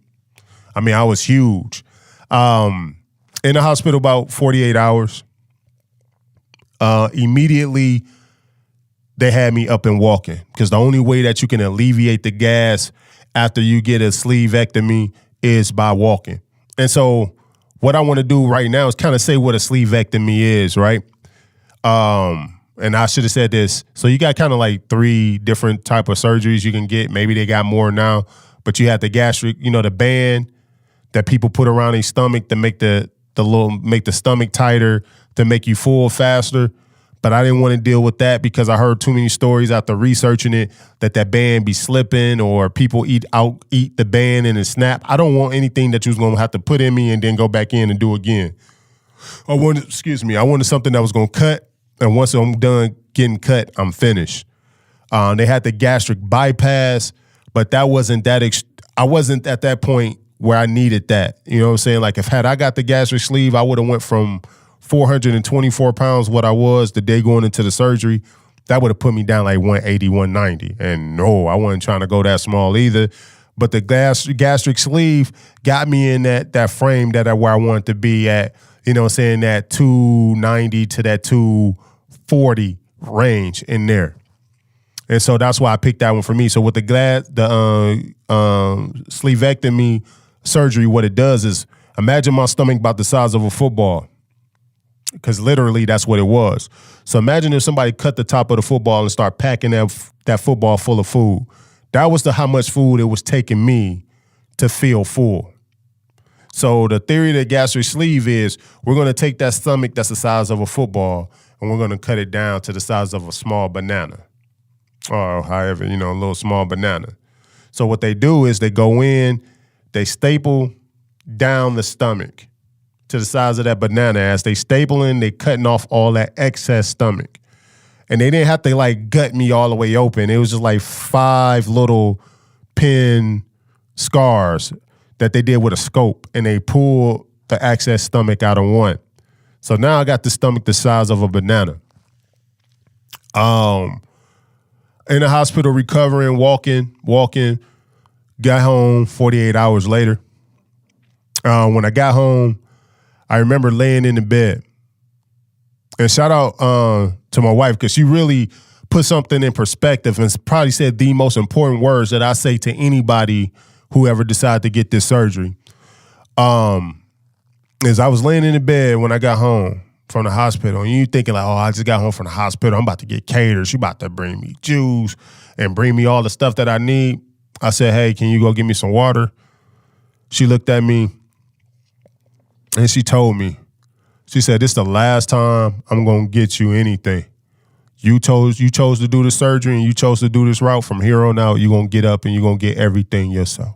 I mean, I was huge. In the hospital about 48 hours. Immediately, they had me up and walking because the only way that you can alleviate the gas after you get a sleevectomy is by walking. And so what I want to do right now is kind of say what a sleevectomy is, right? And I should have said this. So you got kind of like 3 different type of surgeries you can get. Maybe they got more now, but you have the gastric, the band that people put around their stomach to make the stomach tighter, to make you full faster. But I didn't want to deal with that because I heard too many stories after researching it that band be slipping or people eat the band and it snap. I don't want anything that you was going to have to put in me and then go back in and do again. I wanted something that was going to cut. And once I'm done getting cut, I'm finished. They had the gastric bypass, but that wasn't I wasn't at that point where I needed that. You know what I'm saying? Like had I got the gastric sleeve, I would have went from 424 pounds, what I was the day going into the surgery. That would have put me down like 180, 190. And no, I wasn't trying to go that small either. But the gastric sleeve got me in that frame where I wanted to be at, that 290 to that 240 range in there. And so that's why I picked that one for me. So with the sleevectomy surgery, what it does is imagine my stomach about the size of a football. Because literally that's what it was. So imagine if somebody cut the top of the football and start packing that football full of food. That was how much food it was taking me to feel full. So the theory of the gastric sleeve is we're going to take that stomach that's the size of a football and we're going to cut it down to the size of a small banana. Or however, a little small banana. So what they do is they go in, they staple down the stomach to the size of that banana. As they stapling, they cutting off all that excess stomach. And they didn't have to gut me all the way open. It was just like 5 little pin scars that they did with a scope, and they pulled the excess stomach out of one. So now I got the stomach the size of a banana. In the hospital, recovering, walking, got home 48 hours later. When I got home, I remember laying in the bed. And shout out to my wife, because she really put something in perspective and probably said the most important words that I say to anybody who ever decided to get this surgery. Is I was laying in the bed when I got home from the hospital, and you thinking like, oh, I just got home from the hospital, I'm about to get catered. She about to bring me juice and bring me all the stuff that I need. I said, hey, can you go get me some water? She looked at me and she told me, she said, this is the last time I'm going to get you anything. You chose to do the surgery and you chose to do this route. From here on out, you're going to get up and you're going to get everything yourself.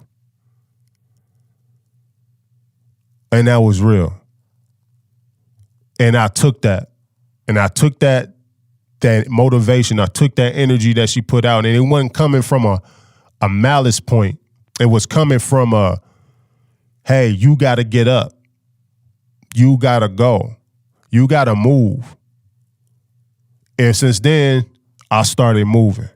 And that was real. And I took that. And I took that motivation. I took that energy that she put out. And it wasn't coming from a malice point. It was coming from hey, you got to get up. You got to go. You got to move. And since then, I started moving.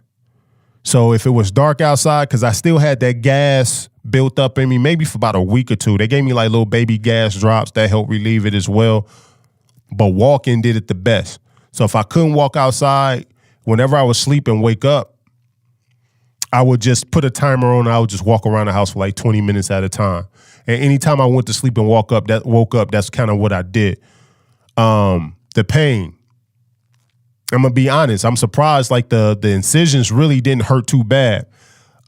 So if it was dark outside, because I still had that gas built up in me, maybe for about a week or two. They gave me like little baby gas drops that helped relieve it as well. But walking did it the best. So if I couldn't walk outside, whenever I would sleep and wake up, I would just put a timer on. I would just walk around the house for like 20 minutes at a time. And anytime I went to sleep and woke up, that's kind of what I did. The pain. I'm going to be honest. I'm surprised like the incisions really didn't hurt too bad.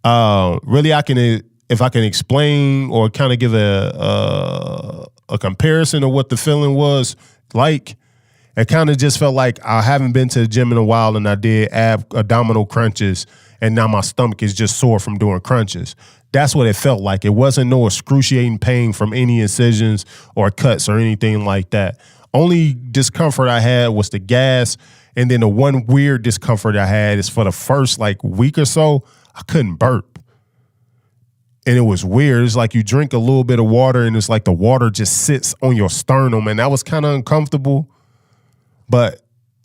Really, I can if I can explain or kind of give a comparison of what the feeling was like, it kind of just felt like I haven't been to the gym in a while and I did abdominal crunches and now my stomach is just sore from doing crunches. That's what it felt like. It wasn't no excruciating pain from any incisions or cuts or anything like that. Only discomfort I had was the gas, and then the one weird discomfort I had is for the first like week or so, I couldn't burp. And it was weird. It's like you drink a little bit of water and it's like the water just sits on your sternum, and that was kind of uncomfortable. But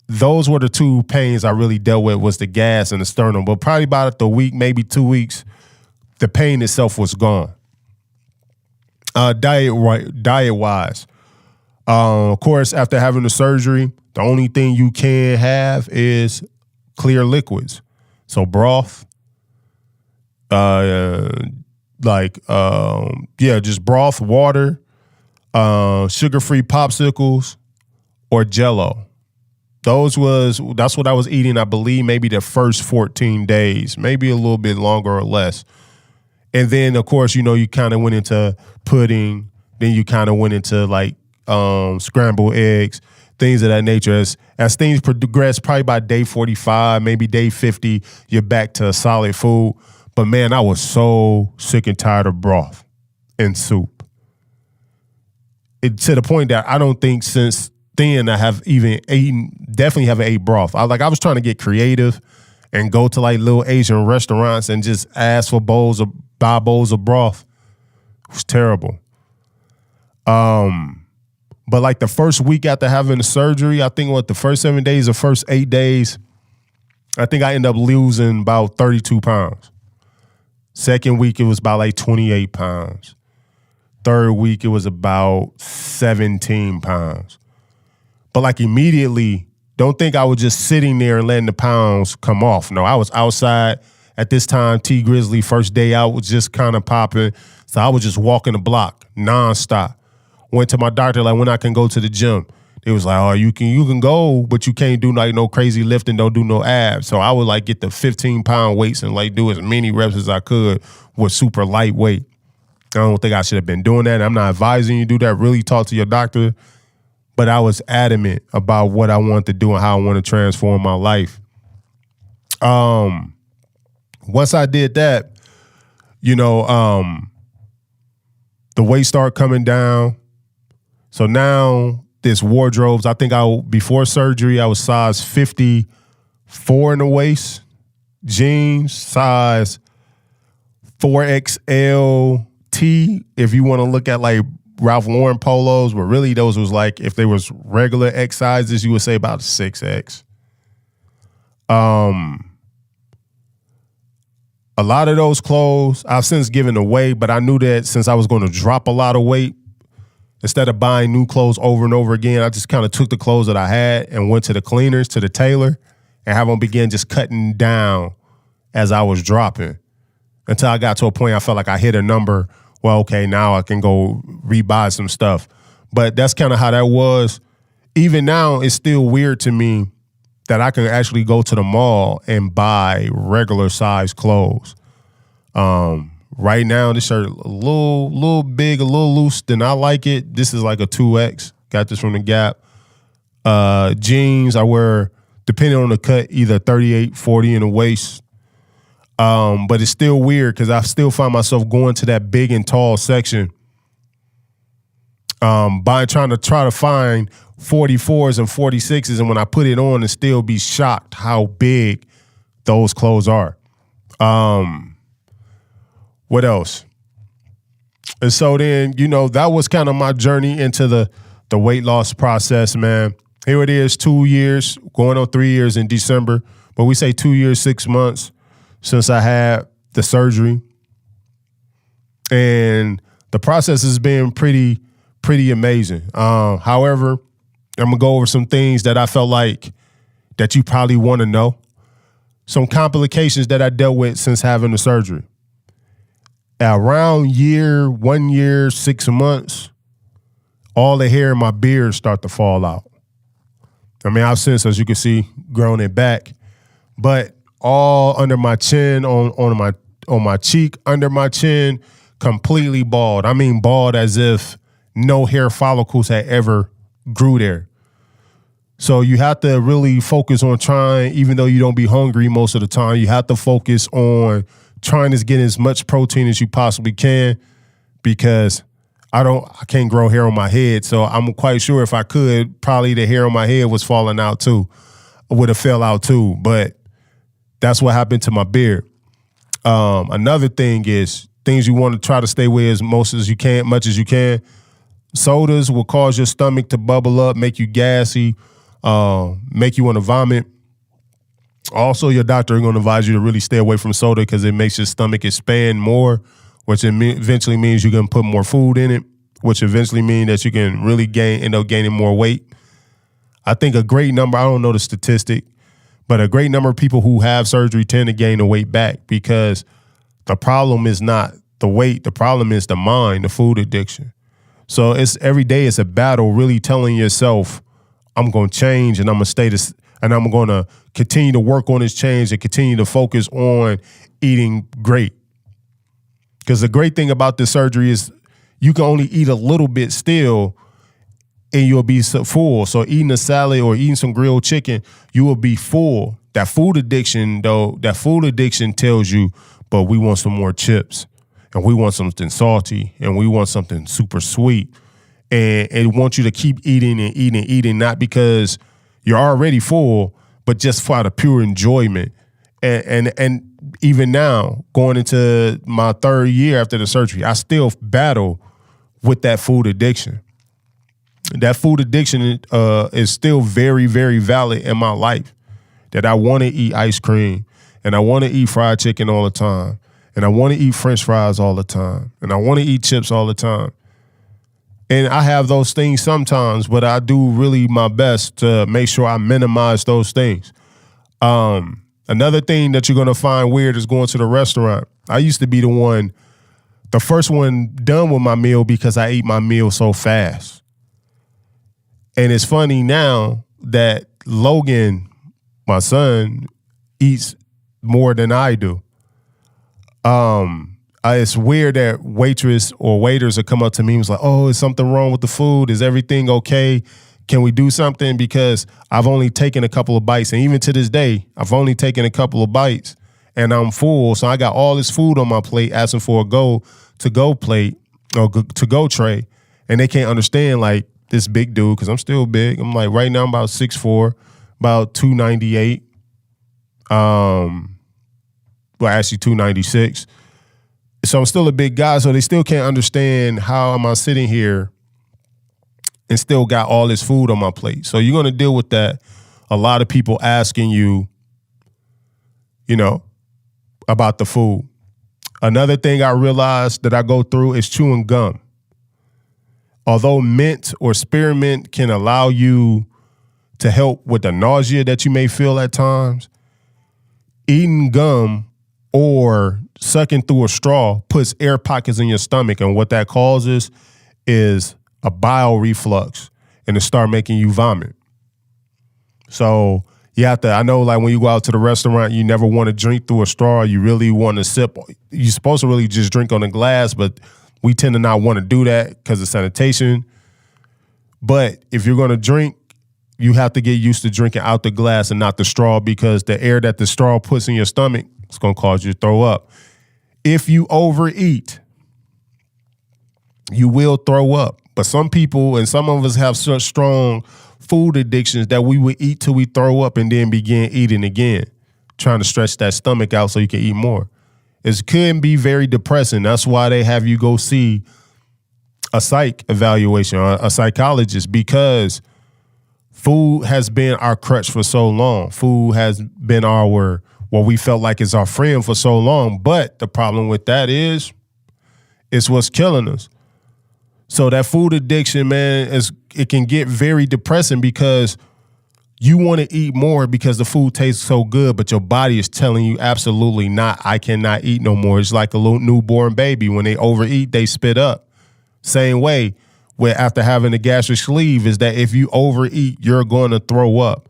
those were the two pains I really dealt with, was the gas and the sternum. But probably about the week, maybe 2 weeks, the pain itself was gone. Diet-wise, of course, after having the surgery, the only thing you can have is clear liquids. So broth, just broth, water, sugar-free popsicles, or Jell-O. That's what I was eating, I believe, maybe the first 14 days, maybe a little bit longer or less. And then, of course, you kind of went into pudding. Then you kind of went into like scrambled eggs, things of that nature. As things progress, probably by day 45, maybe day 50, you're back to solid food. But man, I was so sick and tired of broth and soup. To the point that I don't think since then I have even definitely haven't ate broth. I was trying to get creative and go to like little Asian restaurants and just ask for buy bowls of broth. It was terrible. But like the first week after having the surgery, I think the first 7 days or first 8 days, I think I ended up losing about 32 pounds. Second week, it was about like 28 pounds. Third week, it was about 17 pounds. But like immediately, don't think I was just sitting there and letting the pounds come off. No, I was outside at this time. T Grizzly first day out was just kind of popping. So I was just walking the block nonstop. Went to my doctor like, when I can go to the gym. They was like, oh, you can go, but you can't do like no crazy lifting, don't do no abs. So I would like get the 15-pound weights and like do as many reps as I could with super lightweight. I don't think I should have been doing that. I'm not advising you to do that. Really talk to your doctor. But I was adamant about what I wanted to do and how I want to transform my life. Once I did that, the weight started coming down. So now this wardrobes, I think before surgery, I was size 54 in the waist, jeans, size 4XL T, if you want to look at like Ralph Lauren polos, but really those was like, if they was regular X sizes, you would say about 6X. A lot of those clothes I've since given away, but I knew that since I was going to drop a lot of weight, instead of buying new clothes over and over again, I just kind of took the clothes that I had and went to the cleaners, to the tailor, and have them begin just cutting down as I was dropping until I got to a point I felt like I hit a number. Well, okay, now I can go rebuy some stuff. But that's kind of how that was. Even now, it's still weird to me that I can actually go to the mall and buy regular size clothes. Right now, this shirt a little big, a little loose than I like it. This is like a 2X. Got this from the Gap. Jeans I wear, depending on the cut, either 38, 40 in the waist. But it's still weird because I still find myself going to that big and tall section, trying to find 44s and 46s, and when I put it on, and still be shocked how big those clothes are. What else? And so then, that was kind of my journey into the weight loss process, man. Here it is, 2 years, going on 3 years in December, but we say 2 years, 6 months since I had the surgery. And the process has been pretty amazing. However, I'm going to go over some things that I felt like that you probably want to know. Some complications that I dealt with since having the surgery. Around 1 year, 6 months, all the hair in my beard start to fall out. I mean, I've since, as you can see, grown it back. But all under my chin, on my my cheek, under my chin, completely bald. I mean bald as if no hair follicles had ever grew there. So you have to really focus on trying, even though you don't be hungry most of the time, you have to focus on trying to get as much protein as you possibly can, because I can't grow hair on my head. So I'm quite sure if I could, probably the hair on my head was falling out too, would have fell out too. But that's what happened to my beard. Another thing is things you want to try to stay away as much as you can. Sodas will cause your stomach to bubble up, make you gassy, make you want to vomit. Also, your doctor is going to advise you to really stay away from soda because it makes your stomach expand more, which eventually means you can put more food in it, which eventually means that you can really end up gaining more weight. I think a great number, I don't know the statistic, but a great number of people who have surgery tend to gain the weight back, because the problem is not the weight. The problem is the mind, the food addiction. So it's every day it's a battle, really telling yourself, I'm going to change and I'm going to stay this, and I'm going to continue to work on this change and continue to focus on eating great. Because the great thing about this surgery is you can only eat a little bit still and you'll be full. So eating a salad or eating some grilled chicken, you will be full. That food addiction, though, tells you, but we want some more chips and we want something salty and we want something super sweet. And it wants you to keep eating and eating and eating, not because you're already full, but just for out of pure enjoyment. And even now, going into my third year after the surgery, I still battle with that food addiction. That food addiction is still very, very valid in my life, that I want to eat ice cream and I want to eat fried chicken all the time and I want to eat French fries all the time and I want to eat chips all the time. And I have those things sometimes, but I do really my best to make sure I minimize those things. Another thing that you're going to find weird is going to the restaurant. I used to be the first one done with my meal because I ate my meal so fast. And it's funny now that Logan, my son, eats more than I do. It's weird that waitress or waiters will come up to me and was like, oh, is something wrong with the food? Is everything okay? Can we do something? Because I've only taken a couple of bites. And even to this day, I've only taken a couple of bites and I'm full. So I got all this food on my plate asking for a to-go plate or to-go tray. And they can't understand, like, this big dude, because I'm still big. I'm like, right now I'm about 6'4", about 298. Well, actually 296. So I'm still a big guy, so they still can't understand how am I sitting here and still got all this food on my plate. So you're going to deal with that. A lot of people asking you, about the food. Another thing I realized that I go through is chewing gum. Although mint or spearmint can allow you to help with the nausea that you may feel at times, eating gum or sucking through a straw puts air pockets in your stomach, and what that causes is a bile reflux, and it start making you vomit. So you have to, I know, like when you go out to the restaurant, you never want to drink through a straw. You really want to sip. You're supposed to really just drink on a glass, but we tend to not want to do that because of sanitation. But if you're going to drink, you have to get used to drinking out the glass and not the straw, because the air that the straw puts in your stomach is going to cause you to throw up. If you overeat, you will throw up. But some people, and some of us have such strong food addictions that we would eat till we throw up and then begin eating again, trying to stretch that stomach out so you can eat more. It can be very depressing. That's why they have you go see a psych evaluation or a psychologist, because food has been our crutch for so long. Food has been what we felt like is our friend for so long. But the problem with that is it's what's killing us. So that food addiction, man, it can get very depressing, because you want to eat more because the food tastes so good, but your body is telling you absolutely not. I cannot eat no more. It's like a little newborn baby. When they overeat, they spit up. Same way, where after having a gastric sleeve, is that if you overeat, you're going to throw up.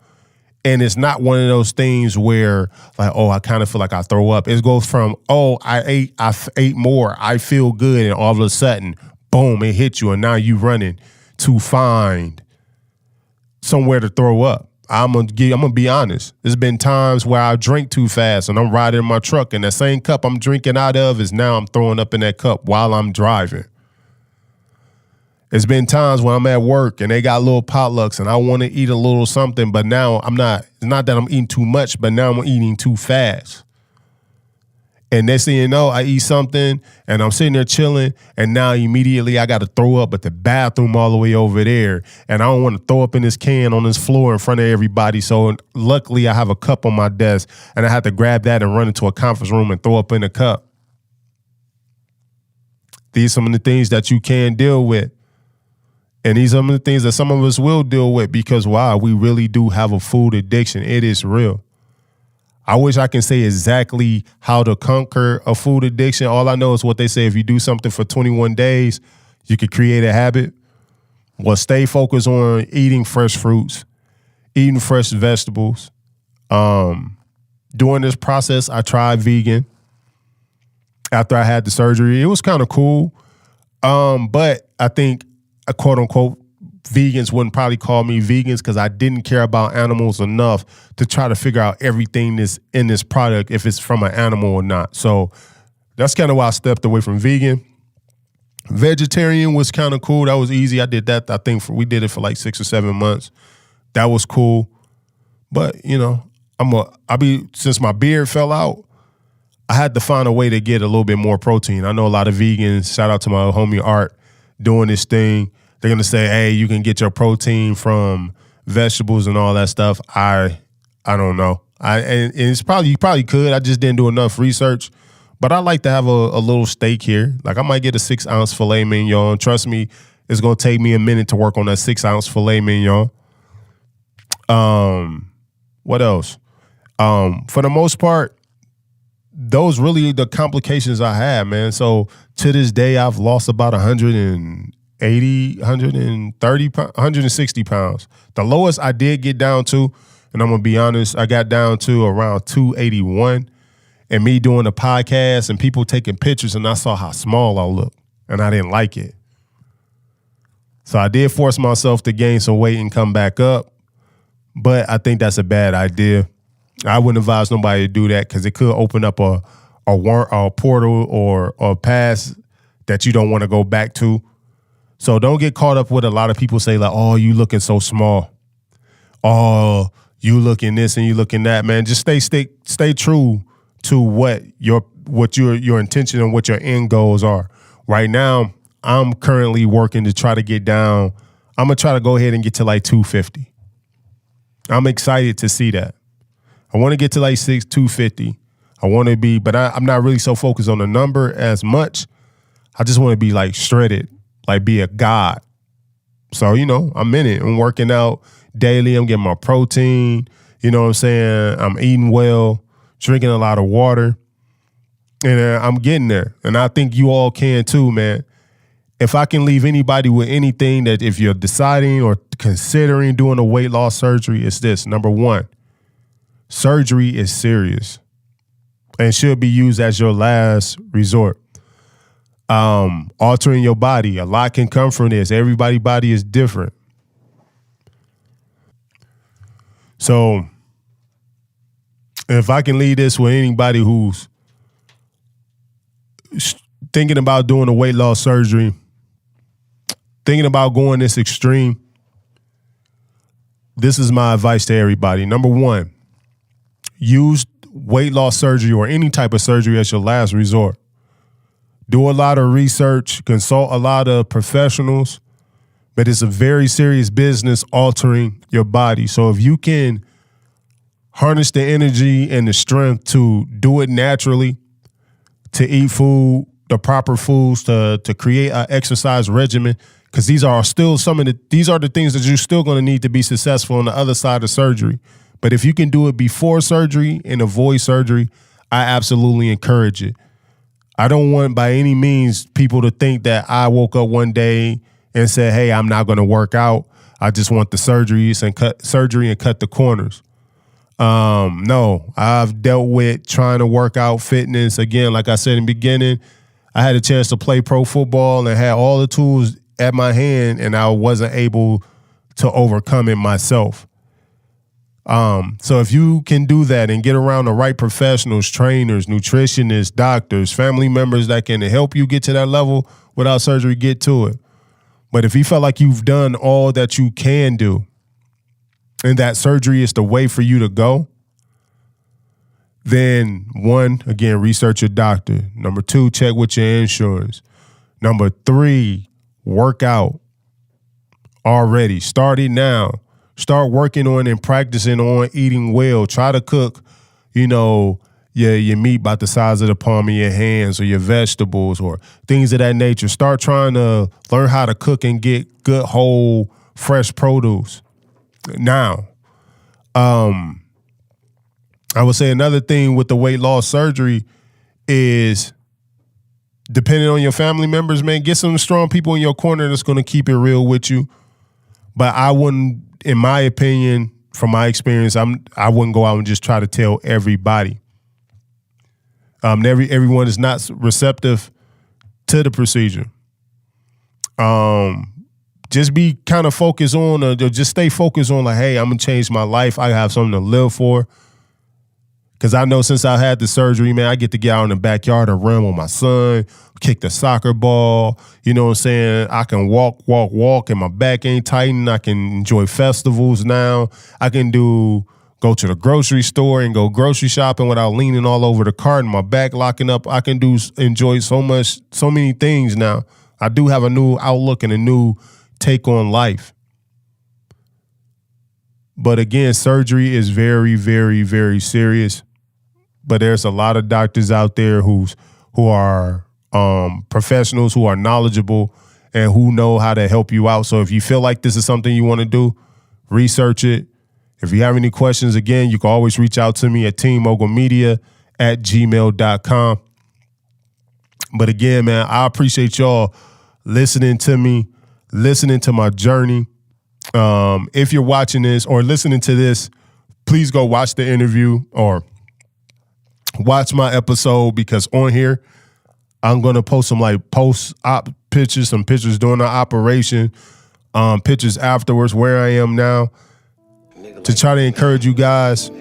And it's not one of those things where like, oh, I kind of feel like I throw up. It goes from, oh, I ate more, I feel good, and all of a sudden, boom, it hit you, and now you running to find somewhere to throw up. I'm gonna be honest. There's been times where I drink too fast and I'm riding in my truck, and that same cup I'm drinking out of is now I'm throwing up in that cup while I'm driving. There's been times when I'm at work and they got little potlucks and I want to eat a little something, but now I'm not. It's not that I'm eating too much, but now I'm eating too fast. And next thing you know, I eat something and I'm sitting there chilling, and now immediately I got to throw up at the bathroom all the way over there. And I don't want to throw up in this can on this floor in front of everybody. So luckily I have a cup on my desk, and I have to grab that and run into a conference room and throw up in the cup. These are some of the things that you can deal with. And these are some of the things that some of us will deal with because, wow, we really do have a food addiction. It is real. I wish I can say exactly how to conquer a food addiction. All I know is what they say. If you do something for 21 days, you could create a habit. Well, stay focused on eating fresh fruits, eating fresh vegetables. During this process, I tried vegan after I had the surgery. It was kind of cool. But I think quote unquote vegans wouldn't probably call me vegans because I didn't care about animals enough to try to figure out everything that's in this product, if it's from an animal or not. So that's kind of why I stepped away from vegan. Vegetarian was kind of cool. That was easy. I did that. I think we did it for like 6 or 7 months. That was cool. But you know, since my beard fell out, I had to find a way to get a little bit more protein. I know a lot of vegans, shout out to my homie Art, doing this thing. They're going to say, hey, you can get your protein from vegetables and all that stuff. I don't know. And it's probably, you probably could. I just didn't do enough research. But I like to have a little steak here. Like I might get a 6-ounce filet mignon. Trust me, it's going to take me a minute to work on that 6-ounce filet mignon. What else? For the most part, those really the complications I had, man. So to this day, I've lost about 180, 130, 160 pounds. The lowest I did get down to, and I'm going to be honest, I got down to around 281. And me doing a podcast and people taking pictures, and I saw how small I looked, and I didn't like it. So I did force myself to gain some weight and come back up. But I think that's a bad idea. I wouldn't advise nobody to do that because it could open up a portal or a pass that you don't want to go back to. So don't get caught up with a lot of people say like, oh, you looking so small. Oh, you looking this and you looking that, man. Just stay true to what your intention and what your end goals are. Right now, I'm currently working to try to get down. I'm going to try to go ahead and get to like 250. I'm excited to see that. I want to get to like 250. I want to be, but I'm not really so focused on the number as much. I just want to be like shredded, like be a god. So, you know, I'm in it. I'm working out daily. I'm getting my protein. You know what I'm saying? I'm eating well, drinking a lot of water. And I'm getting there. And I think you all can too, man. If I can leave anybody with anything, that if you're deciding or considering doing a weight loss surgery, it's this. Number one, surgery is serious and should be used as your last resort. Altering your body, a lot can come from this. Everybody's body is different. So if I can leave this with anybody who's thinking about doing a weight loss surgery, thinking about going this extreme, this is my advice to everybody. Number one, use weight loss surgery or any type of surgery as your last resort. Do a lot of research, consult a lot of professionals, but it's a very serious business altering your body. So if you can harness the energy and the strength to do it naturally, to eat food, the proper foods, to create an exercise regimen, because these are the things that you're still going to need to be successful on the other side of surgery. But if you can do it before surgery and avoid surgery, I absolutely encourage it. I don't want by any means people to think that I woke up one day and said, hey, I'm not going to work out. I just want the surgery and cut the corners. No, I've dealt with trying to work out fitness. Again, like I said in the beginning, I had a chance to play pro football and had all the tools at my hand, and I wasn't able to overcome it myself. So if you can do that and get around the right professionals, trainers, nutritionists, doctors, family members that can help you get to that level without surgery, get to it. But if you felt like you've done all that you can do and that surgery is the way for you to go, then 1, again, research your doctor. Number 2, check with your insurance. Number 3, work out already. Start it now. Start working on and practicing on eating well. Try to cook, your meat about the size of the palm of your hands, or your vegetables or things of that nature. Start trying to learn how to cook and get good, whole, fresh produce. Now, I would say another thing with the weight loss surgery is, depending on your family members, man, get some strong people in your corner that's going to keep it real with you. But I wouldn't, in my opinion, from my experience, I wouldn't go out and just try to tell everybody. Everyone is not receptive to the procedure. Just be kind of focused on, or just stay focused on, like, hey, I'm gonna change my life. I have something to live for. Because I know since I had the surgery, man, I get to get out in the backyard and run with my son, kick the soccer ball. You know what I'm saying? I can walk, and my back ain't tightened. I can enjoy festivals now. I can go to the grocery store and go grocery shopping without leaning all over the cart and my back locking up. I can enjoy so many things now. I do have a new outlook and a new take on life. But again, surgery is very, very, very serious. But there's a lot of doctors out there who are professionals, who are knowledgeable, and who know how to help you out. So if you feel like this is something you want to do, research it. If you have any questions, again, you can always reach out to me at teammogulmedia@gmail.com. But again, man, I appreciate y'all listening to me, listening to my journey. If you're watching this or listening to this, please go watch the interview or watch my episode, because on here, I'm going to post some post-op pictures, some pictures during the operation, pictures afterwards, where I am now, to try to encourage you guys.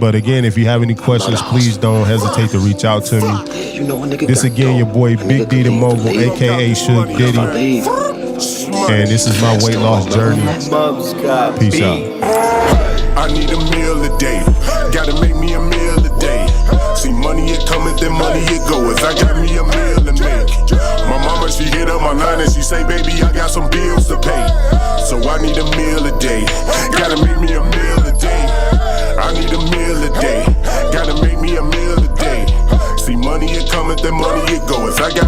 But again, if you have any questions, please don't hesitate to reach out to me. This again, your boy Big D the Mogul, a.k.a. Suge Diddy. And this is my weight loss journey. Peace out. I need a meal a day. Gotta make me a meal a day. See, money it cometh, then money it goeth. I got me a meal to make. My mama, she hit up my line and she say, baby, I got some bills to pay. So I need a meal a day. Gotta make me a meal a day. I need a meal a day. Gotta make me a meal a day. See, money it cometh, then money it goeth. I got